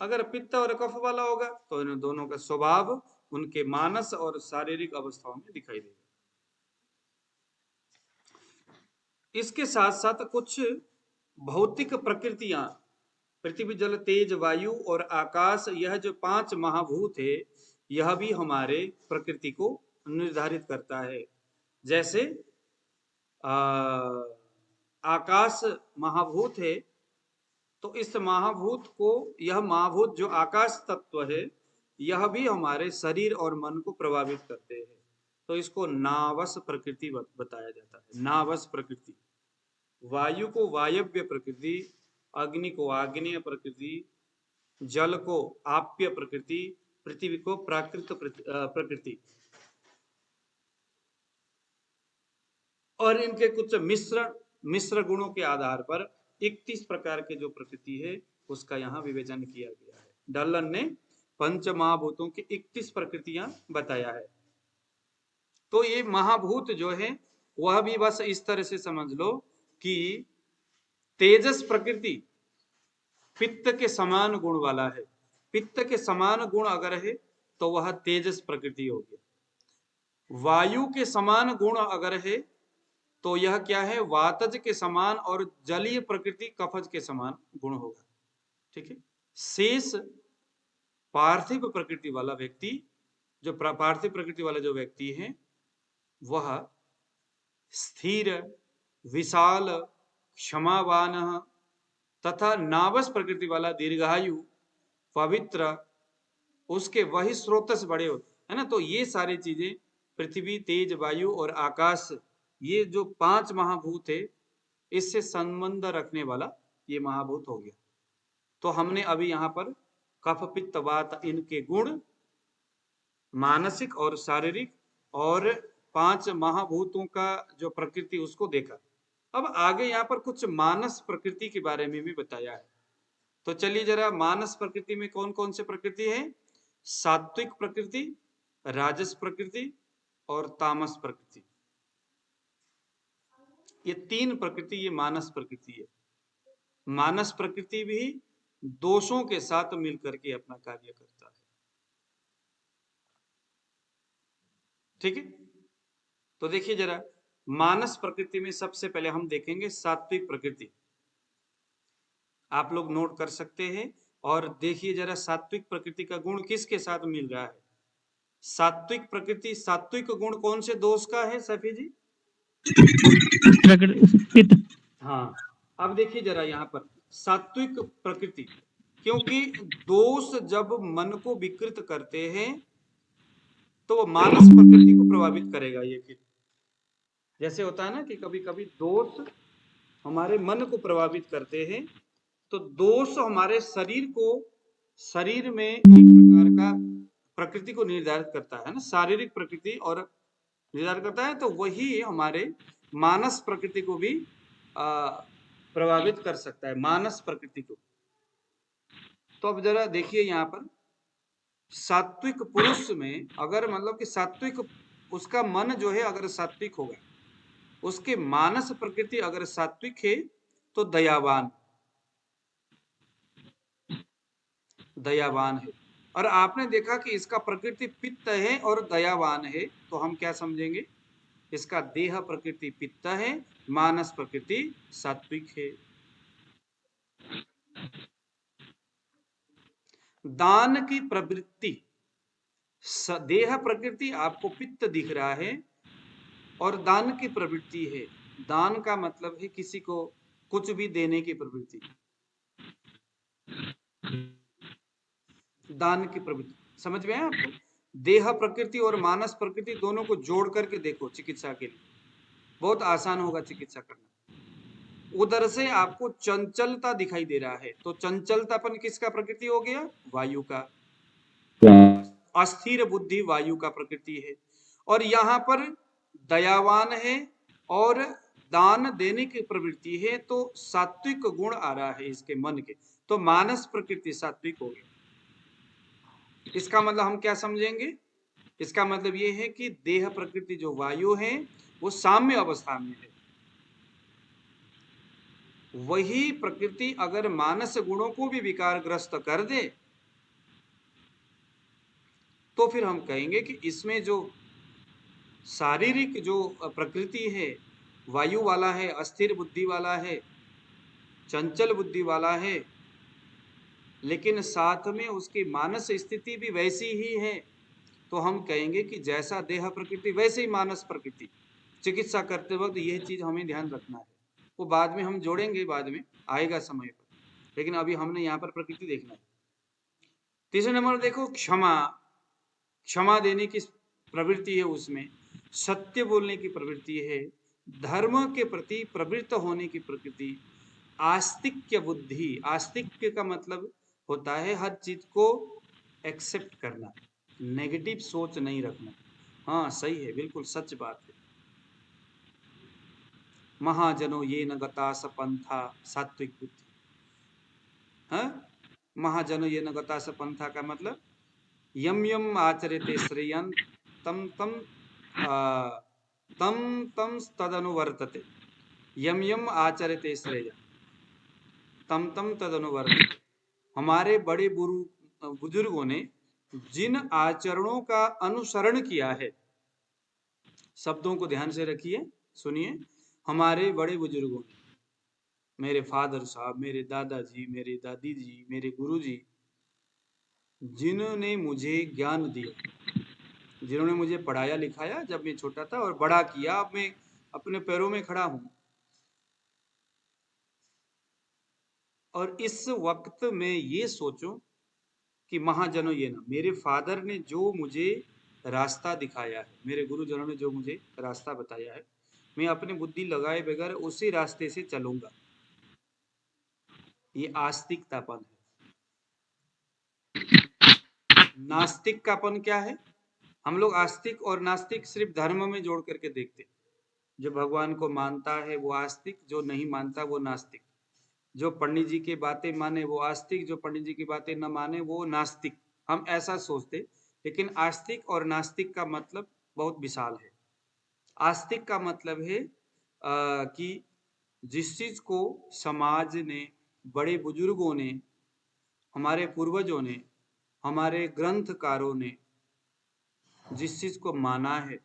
अगर पित्त और कफ वाला होगा तो इन दोनों का स्वभाव उनके मानस और शारीरिक अवस्थाओं में दिखाई देगा। इसके साथ साथ कुछ भौतिक प्रकृतियां, पृथ्वी, जल, तेज, वायु और आकाश, यह जो 5 महाभूत है, यह भी हमारे प्रकृति को निर्धारित करता है। जैसे आकाश महाभूत है, तो इस महाभूत को, यह महाभूत जो आकाश तत्व है, यह भी हमारे शरीर और मन को प्रभावित करते हैं। तो इसको नावस प्रकृति बताया जाता है, नावस प्रकृति। वायु को वायव्य प्रकृति, अग्नि को आग्नेय प्रकृति, जल को आप्य प्रकृति, पृथ्वी को प्राकृत प्रकृति। और इनके कुछ मिश्र गुणों के आधार पर 31 प्रकार के जो प्रकृति है उसका यहाँ विवेचन किया गया है। डल्लन ने पंच महाभूतों की 31 प्रकृतियां बताया है। तो ये महाभूत जो है वह भी बस इस तरह से समझ लो कि तेजस प्रकृति पित्त के समान गुण वाला है। पित्त के समान गुण अगर है तो वह तेजस प्रकृति हो गया। वायु के समान गुण अगर है तो यह क्या है? वातज के समान, और जलीय प्रकृति कफज के समान गुण होगा। ठीक है। शेष पार्थिव प्रकृति वाला व्यक्ति, जो पार्थिव प्रकृति वाला जो व्यक्ति है, वह स्थिर, विशाल, क्षमावान तथा नावस प्रकृति वाला दीर्घायु, पवित्र, उसके वही स्रोतस बड़े होते है ना। तो ये सारी चीजें पृथ्वी, तेज, वायु और आकाश, ये जो 5 महाभूत है, इससे संबंध रखने वाला ये महाभूत हो गया। तो हमने अभी यहाँ पर कफ, पित्त, वात, इनके गुण, मानसिक और शारीरिक, और 5 महाभूतों का जो प्रकृति उसको देखा। अब आगे यहाँ पर कुछ मानस प्रकृति के बारे में भी बताया है। तो चलिए जरा, मानस प्रकृति में कौन कौन से प्रकृति है? सात्विक प्रकृति, राजस प्रकृति और तामस प्रकृति। ये 3 प्रकृति ये मानस प्रकृति है। मानस प्रकृति भी दोषों के साथ मिलकर के अपना कार्य करता है। ठीक है, तो देखिए जरा, मानस प्रकृति में सबसे पहले हम देखेंगे सात्विक प्रकृति। आप लोग नोट कर सकते हैं और देखिए जरा, सात्विक प्रकृति का गुण किसके साथ मिल रहा है? सात्विक प्रकृति, सात्विक गुण कौन से दोष का है सफी जी? पित्त। हाँ, अब देखिए जरा यहाँ पर सात्विक प्रकृति, क्योंकि दोष जब मन को विकृत करते हैं तो वो मानस प्रकृति को प्रभावित करेगा। ये फिर जैसे होता है ना कि कभी कभी दोष हमारे मन को प्रभावित करते हैं, तो दोष हमारे शरीर में एक प्रकार का प्रकृति को निर्धारित करता है ना, शारीरिक प्रकृति और निर्धारित करता है। तो वही हमारे मानस प्रकृति को भी प्रभावित कर सकता है, मानस प्रकृति को। तो अब जरा देखिए यहाँ पर, सात्विक पुरुष में अगर मतलब कि सात्विक, उसका मन जो है अगर सात्विक होगा, उसके मानस प्रकृति अगर सात्विक है तो दयावान है। और आपने देखा कि इसका प्रकृति पित्त है और दयावान है, तो हम क्या समझेंगे? इसका देह प्रकृति पित्त है, मानस प्रकृति सात्विक है। दान की प्रवृत्ति, देह प्रकृति आपको पित्त दिख रहा है और दान की प्रवृत्ति है। दान का मतलब है किसी को कुछ भी देने की प्रवृत्ति, दान की प्रवृत्ति। समझ में आया आपको? देह प्रकृति और मानस प्रकृति दोनों को जोड़ करके देखो चिकित्सा के लिए, बहुत आसान होगा चिकित्सा करना। उधर से आपको चंचलता दिखाई दे रहा है, तो चंचलतापन किसका प्रकृति हो गया? वायु का। अस्थिर बुद्धि वायु का प्रकृति है। और यहाँ पर दयावान है और दान देने की प्रवृत्ति है, तो सात्विक गुण आ रहा है इसके मन के, तो मानस प्रकृति सात्विक हो गई। इसका मतलब हम क्या समझेंगे? इसका मतलब ये है कि देह प्रकृति जो वायु है वो साम्य अवस्था में है। वही प्रकृति अगर मानस गुणों को भी विकारग्रस्त कर दे तो फिर हम कहेंगे कि इसमें जो शारीरिक जो प्रकृति है, वायु वाला है, अस्थिर बुद्धि वाला है, चंचल बुद्धि वाला है, लेकिन साथ में उसकी मानस स्थिति भी वैसी ही है, तो हम कहेंगे कि जैसा देह प्रकृति वैसे ही मानस प्रकृति। चिकित्सा करते वक्त यह चीज हमें ध्यान रखना है, वो बाद में हम जोड़ेंगे, बाद में आएगा समय पर, लेकिन अभी हमने यहाँ पर प्रकृति देखना है। तीसरे नंबर देखो, क्षमा देने की प्रवृत्ति है, उसमें सत्य बोलने की प्रवृत्ति है, धर्म के प्रति प्रवृत्त होने की प्रकृति, आस्तिक्य बुद्धि। आस्तिक्य का मतलब होता है हर चीज को एक्सेप्ट करना, नेगेटिव सोच नहीं रखना। हाँ सही है, बिल्कुल सच बात है। महाजनो ये न गता सपंथा, सात्विक बुद्धि। हाँ, महाजनो ये न गता सपंथा का मतलब यम यम आचरते श्रेयं तम तम तदनुवर्तते। यम यम आचरते श्रेयं तम तदनुवर्तते। हमारे बड़े बुजुर्गों ने जिन आचरणों का अनुसरण किया है, शब्दों को ध्यान से रखिए, सुनिए, हमारे बड़े बुजुर्गों ने, मेरे फादर साहब, मेरे दादाजी, मेरे दादी जी, मेरे गुरुजी, जिन्होंने मुझे ज्ञान दिया, जिन्होंने मुझे पढ़ाया लिखाया जब मैं छोटा था और बड़ा किया, अब मैं अपने पैरों में खड़ा हूं। और इस वक्त में ये सोचो कि महाजनों ये ना, मेरे फादर ने जो मुझे रास्ता दिखाया है, मेरे गुरुजनों ने जो मुझे रास्ता बताया है, मैं अपनी बुद्धि लगाए बगैर उसी रास्ते से चलूंगा। ये आस्तिकतापन है। नास्तिक कापन क्या है? हम लोग आस्तिक और नास्तिक सिर्फ धर्म में जोड़ करके देखते। जो भगवान को मानता है वो आस्तिक, जो नहीं मानता वो नास्तिक। जो पंडित जी की बातें माने वो आस्तिक, जो पंडित जी की बातें न माने वो नास्तिक। हम ऐसा सोचते, लेकिन आस्तिक और नास्तिक का मतलब बहुत विशाल है। आस्तिक का मतलब है कि जिस चीज को समाज ने, बड़े बुजुर्गों ने, हमारे पूर्वजों ने, हमारे ग्रंथकारों ने जिस चीज को माना है,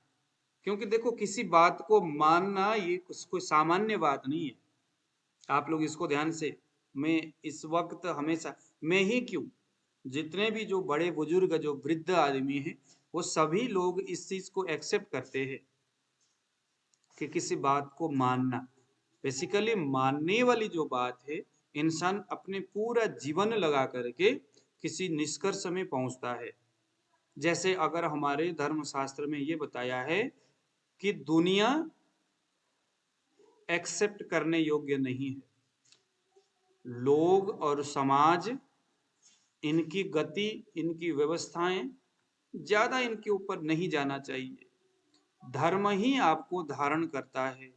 क्योंकि देखो किसी बात को मानना ये कोई सामान्य बात नहीं है। आप लोग इसको ध्यान से, मैं इस वक्त हमेशा, मैं ही क्यों, जितने भी जो बड़े बुजुर्ग, जो वृद्ध आदमी हैं, वो सभी लोग इस चीज को एक्सेप्ट करते हैं कि किसी बात को मानना, बेसिकली मानने वाली जो बात है, इंसान अपने पूरा जीवन लगा करके किसी निष्कर्ष में पहुंचता है। जैसे अगर हमारे धर्मशास्त्र में ये बताया है कि दुनिया एक्सेप्ट करने योग्य नहीं है, लोग और समाज, इनकी गति, इनकी व्यवस्थाएं, ज्यादा इनके ऊपर नहीं जाना चाहिए। धर्म ही आपको धारण करता है,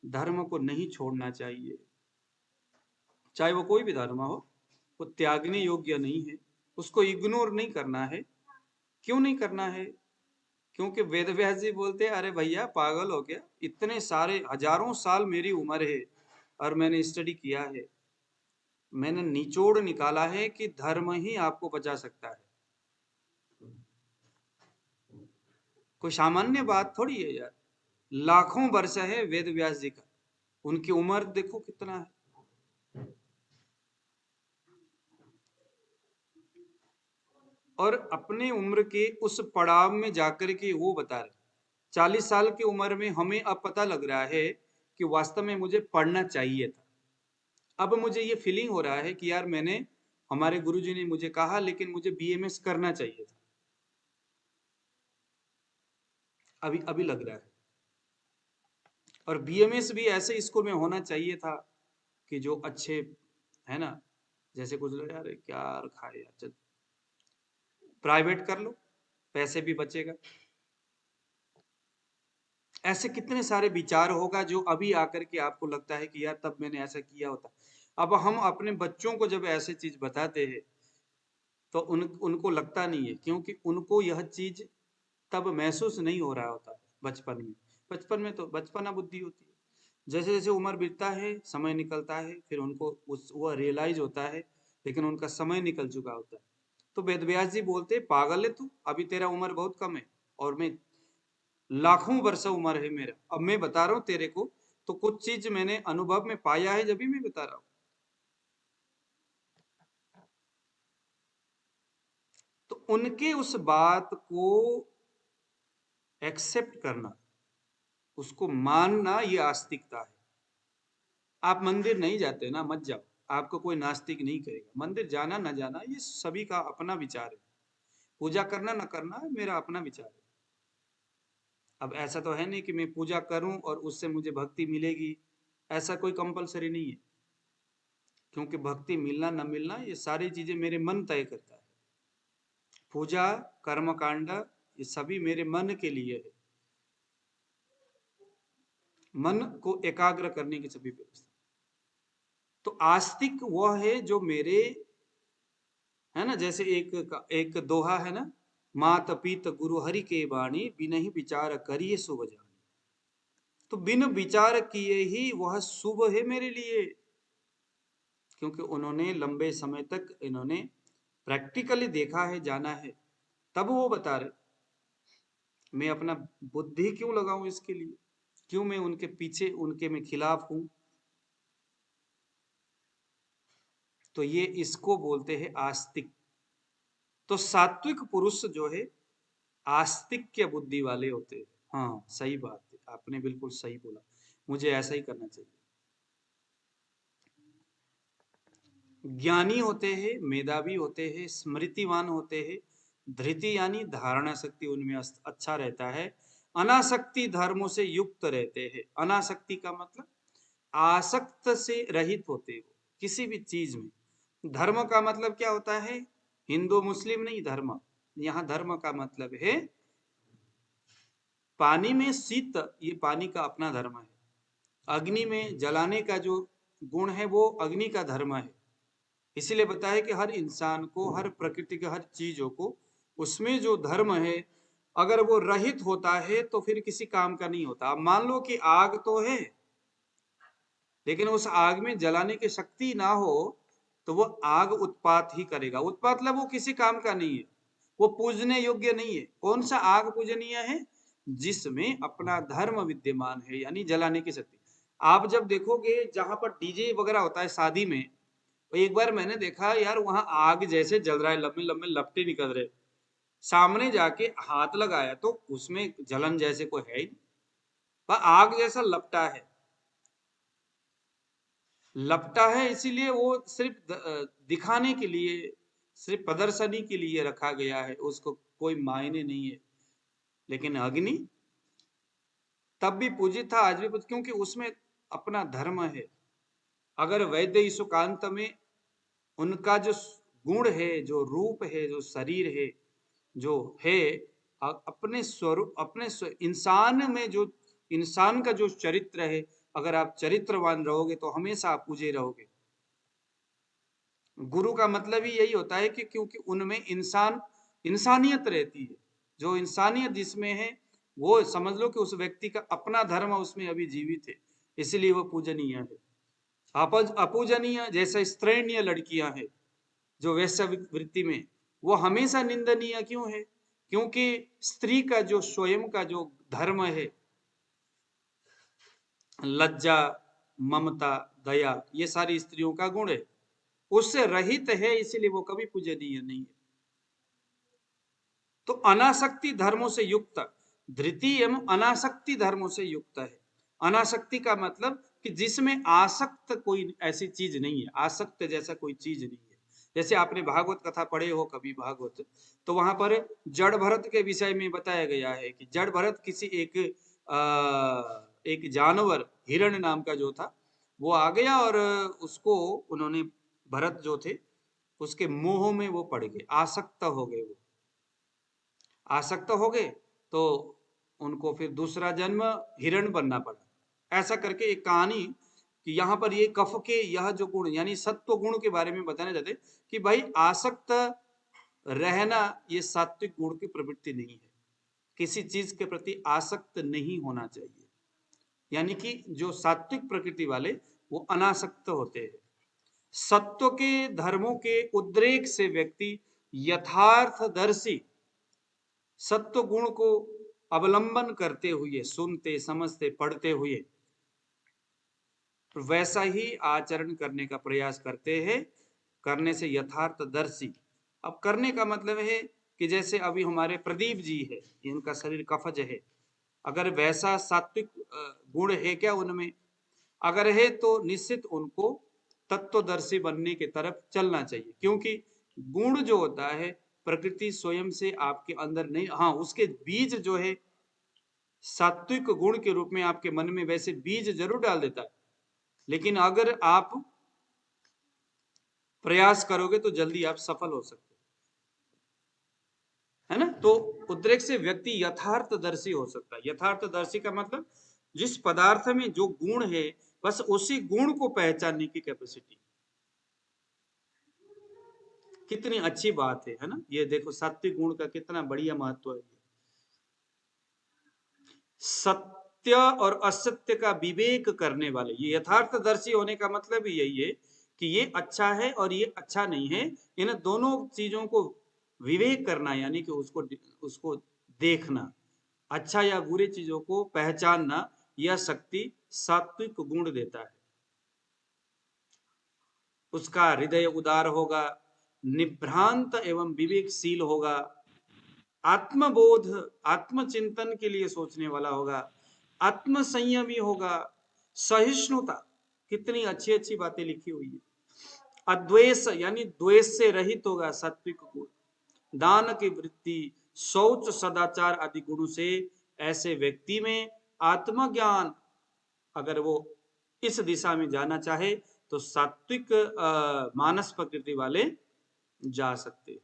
धर्म को नहीं छोड़ना चाहिए। चाहे वो कोई भी धर्म हो, वो त्यागने योग्य नहीं है, उसको इग्नोर नहीं करना है। क्यों नहीं करना है? क्योंकि वेद व्यास जी बोलते हैं, अरे भैया पागल हो गया, इतने सारे हजारों साल मेरी उम्र है और मैंने स्टडी किया है, मैंने निचोड़ निकाला है कि धर्म ही आपको बचा सकता है। कोई सामान्य बात थोड़ी है यार। लाखों वर्ष है वेद व्यास जी का, उनकी उम्र देखो कितना है। और अपने उम्र के उस पड़ाव में जाकर के वो बता रहे, 40 साल की उम्र में हमें अब पता लग रहा है कि वास्तव में मुझे पढ़ना चाहिए था। अब मुझे ये फीलिंग हो रहा है कि यार मैंने, हमारे गुरुजी ने मुझे कहा, लेकिन मुझे बीएमएस करना चाहिए था। अभी अभी लग रहा है। और बीएमएस भी ऐसे स्कूल में होना चाहिए था कि जो अच्छे, है ना, जैसे कुछ लोग यार क्या रखा है यार, चल प्राइवेट कर लो, पैसे भी बचेगा। ऐसे कितने सारे विचार होगा जो अभी आकर के आपको लगता है कि यार तब मैंने ऐसा किया होता। अब हम अपने बच्चों को जब ऐसे चीज बताते हैं तो उनको लगता नहीं है, क्योंकि उनको यह चीज तब महसूस नहीं हो रहा होता है बचपन में। बचपन में तो बचपना बुद्धि होती है। जैसे जैसे उम्र बीतता है, समय निकलता है, फिर उनको वो रियलाइज होता है, लेकिन उनका समय निकल चुका होता है। तो वेद व्यास जी बोलते, पागल है तू, अभी तेरा उम्र बहुत कम है और मैं लाखों वर्ष उम्र है मेरा। अब मैं बता रहा हूं तेरे को, तो कुछ चीज मैंने अनुभव में पाया है, जब भी मैं बता रहा हूं। तो उनके उस बात को एक्सेप्ट करना, उसको मानना, ये आस्तिकता है। आप मंदिर नहीं जाते ना, मत जाओ, आपको कोई नास्तिक नहीं कहेगा। मंदिर जाना ना जाना ये सभी का अपना विचार है। पूजा करना ना करना मेरा अपना विचार है। अब ऐसा तो है नहीं कि मैं पूजा करूं और उससे मुझे भक्ति मिलेगी, ऐसा कोई कंपलसरी नहीं है। क्योंकि भक्ति मिलना न मिलना ये सारी चीजें मेरे मन तय करता है। पूजा, कर्मकांड, ये सभी मेरे मन के लिए है, मन को एकाग्र करने की सभी व्यवस्था। तो आस्तिक वह है जो मेरे, है ना, जैसे एक दोहा है ना, मात पीत गुरु हरि के बाणी, बिन ही विचार करिए शुभ जानी। तो बिन विचार किए ही वह शुभ है मेरे लिए, क्योंकि उन्होंने लंबे समय तक इन्होंने प्रैक्टिकली देखा है, जाना है, तब वो बता रहे। मैं अपना बुद्धि क्यों लगाऊं इसके लिए? क्यों मैं उनके पीछे, उनके मैं खिलाफ हूं? तो ये इसको बोलते हैं आस्तिक। तो सात्विक पुरुष जो है आस्तिक के बुद्धि वाले होते हैं। हाँ सही बात है, आपने बिल्कुल सही बोला, मुझे ऐसा ही करना चाहिए। ज्ञानी होते हैं, मेधावी होते हैं, स्मृतिवान होते हैं, धृति यानी धारणा शक्ति उनमें अच्छा रहता है, अनासक्ति धर्मों से युक्त रहते हैं। अनासक्ति का मतलब आसक्त से रहित होते हो किसी भी चीज में। धर्म का मतलब क्या होता है? हिंदू मुस्लिम नहीं धर्म, यहाँ धर्म का मतलब है पानी में शीत, ये पानी का अपना धर्म है। अग्नि में जलाने का जो गुण है वो अग्नि का धर्म है। इसीलिए बताया कि हर इंसान को, हर प्रकृति के हर चीजों को, उसमें जो धर्म है अगर वो रहित होता है तो फिर किसी काम का नहीं होता। अब मान लो कि आग तो है लेकिन उस आग में जलाने की शक्ति ना हो तो वो आग उत्पात ही करेगा। उत्पात मतलब वो किसी काम का नहीं है, वो पूजने योग्य नहीं है। कौन सा आग पूजनीय है? जिसमें अपना धर्म विद्यमान है, यानी जलाने की शक्ति। आप जब देखोगे जहां पर डीजे वगैरह होता है शादी में, तो एक बार मैंने देखा यार वहां आग जैसे जल रहा है, लंबे लंबे लपटे निकल रहे, सामने जाके हाथ लगाया तो उसमें जलन जैसे कोई है ही नहीं, पर आग जैसा लपटा है। लपटा है इसीलिए वो सिर्फ दिखाने के लिए, सिर्फ प्रदर्शनी के लिए रखा गया है, उसको कोई मायने नहीं है। लेकिन अग्नि तब भी पूजित था, आज भी पूजित, क्योंकि उसमें अपना धर्म है। अगर वैद्य ईशुकांत में उनका जो गुण है, जो रूप है, जो शरीर है, जो है अपने स्वरूप, अपने इंसान में जो इंसान का जो चरित्र है, अगर आप चरित्रवान रहोगे तो हमेशा आप पूजे रहोगे। गुरु का मतलब ही यही होता है कि क्योंकि उनमें इंसानियत रहती है। जो इंसानियत जिसमें है वो समझ लो कि उस व्यक्ति का अपना धर्म उसमें अभी जीवित है, इसलिए वो पूजनीय है। अपूजनीय जैसे स्त्रैणीय लड़कियां हैं जो वैश्य वृत्ति में, वो हमेशा निंदनीय क्यों है? क्योंकि स्त्री का जो स्वयं का जो धर्म है, लज्जा, ममता, दया, ये सारी स्त्रियों का गुण है, उससे रहित है, इसलिए वो कभी पूजनीय नहीं है। तो अनासक्ति धर्मों से युक्त, धृति एवं अनासक्ति धर्मों से युक्त है। अनासक्ति का मतलब कि जिसमें आसक्त कोई ऐसी चीज नहीं है, आसक्त जैसा कोई चीज नहीं है। जैसे आपने भागवत कथा पढ़े हो कभी भागवत, तो वहां पर जड़ भरत के विषय में बताया गया है कि जड़ भरत किसी एक जानवर हिरण नाम का जो था वो आ गया और उसको उन्होंने, भरत जो थे उसके मोह में वो पड़ गए, आसक्त हो गए। वो आसक्त हो गए तो उनको फिर दूसरा जन्म हिरण बनना पड़ा। ऐसा करके एक कहानी कि यहाँ पर ये कफ के यह जो गुण यानी सत्व गुण के बारे में बताना चाहते कि भाई आसक्त रहना ये सात्विक गुण की प्रवृत्ति नहीं है। किसी चीज के प्रति आसक्त नहीं होना चाहिए, यानी कि जो सात्विक प्रकृति वाले वो अनासक्त होते हैं। सत्व के धर्मों के उद्रेक से व्यक्ति यथार्थदर्शी, सत्व गुण को अवलंबन करते हुए, सुनते समझते पढ़ते हुए वैसा ही आचरण करने का प्रयास करते हैं, करने से यथार्थदर्शी। अब करने का मतलब है कि जैसे अभी हमारे प्रदीप जी है, इनका शरीर कफज है, अगर वैसा सात्विक गुण है क्या उनमें? अगर है तो निश्चित उनको तत्वदर्शी बनने की तरफ चलना चाहिए, क्योंकि गुण जो होता है प्रकृति स्वयं से आपके अंदर नहीं, हाँ उसके बीज जो है सात्विक गुण के रूप में आपके मन में वैसे बीज जरूर डाल देता है, लेकिन अगर आप प्रयास करोगे तो जल्दी आप सफल हो सकते है ना। तो उद्रेक से व्यक्ति यथार्थदर्शी हो सकता है। यथार्थदर्शी का मतलब जिस पदार्थ में जो गुण है बस उसी गुण को पहचानने की कैपेसिटी। कितनी अच्छी बात है ना। ये देखो सात्विक गुण का कितना बढ़िया महत्व है। सत्य और असत्य का विवेक करने वाले, ये यथार्थदर्शी होने का मतलब ही यही है कि ये अच्छा है और ये अच्छा नहीं है, इन दोनों चीजों को विवेक करना, यानी कि उसको देखना, अच्छा या बुरी चीजों को पहचानना, यह शक्ति सात्विक गुण देता है। उसका हृदय उदार होगा, निभ्रांत एवं विवेकशील होगा, आत्मबोध आत्मचिंतन के लिए सोचने वाला होगा, आत्मसंयमी होगा, सहिष्णुता, कितनी अच्छी अच्छी बातें लिखी हुई है। अद्वेष यानी द्वेष से रहित होगा सात्विक गुण, दान की वृत्ति, शौच, सदाचार आदि गुणों से ऐसे व्यक्ति में आत्मज्ञान, अगर वो इस दिशा में जाना चाहे तो सात्विक मानस प्रकृति वाले जा सकते हैं।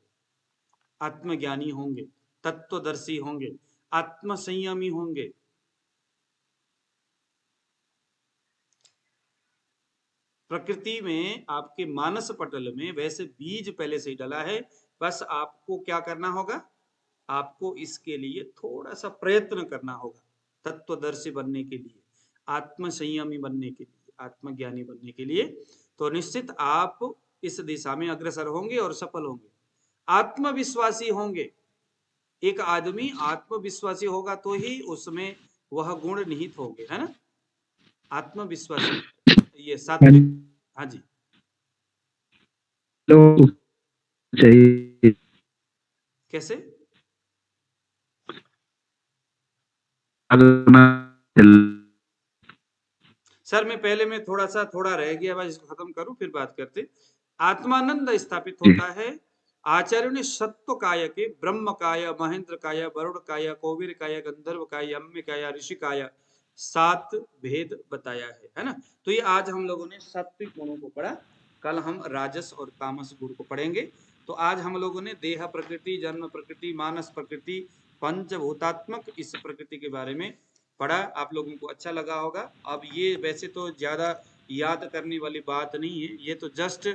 आत्मज्ञानी होंगे, तत्वदर्शी होंगे, आत्म संयमी होंगे। प्रकृति में आपके मानस पटल में वैसे बीज पहले से ही डला है, बस आपको क्या करना होगा, आपको इसके लिए थोड़ा सा प्रयत्न करना होगा, तत्वदर्शी बनने के लिए, आत्म संयमी बनने के लिए, आत्मज्ञानी बनने के लिए। तो निश्चित आप इस दिशा में अग्रसर होंगे और सफल होंगे, आत्मविश्वासी होंगे। एक आदमी आत्मविश्वासी होगा तो ही उसमें वह गुण निहित होंगे, है ना। आत्मविश्वासी, ये सात्विक। हाँ जी, लोग चाहिए। कैसे? सर मैं पहले में थोड़ा रह गया, बस इसको खत्म करूं फिर बात करते। आत्मानंद स्थापित होता है आचार्यों ने सत्व काय के, ब्रह्म काय, महेंद्र काय, वरुण काय, कौवीर काय, गंधर्व काय, अम्य काय, ऋषि काय, 7 भेद बताया है ना। तो ये आज हम लोगों ने सात्विक गुणों को पढ़ा, कल हम राजस और तामस गुण को पढ़ेंगे। तो आज हम लोगों ने देह प्रकृति, जन्म प्रकृति, मानस प्रकृति, पंचभूतात्मक इस प्रकृति के बारे में पढ़ा। आप लोगों को अच्छा लगा होगा। अब ये वैसे तो ज्यादा याद करने वाली बात नहीं है, ये तो जस्ट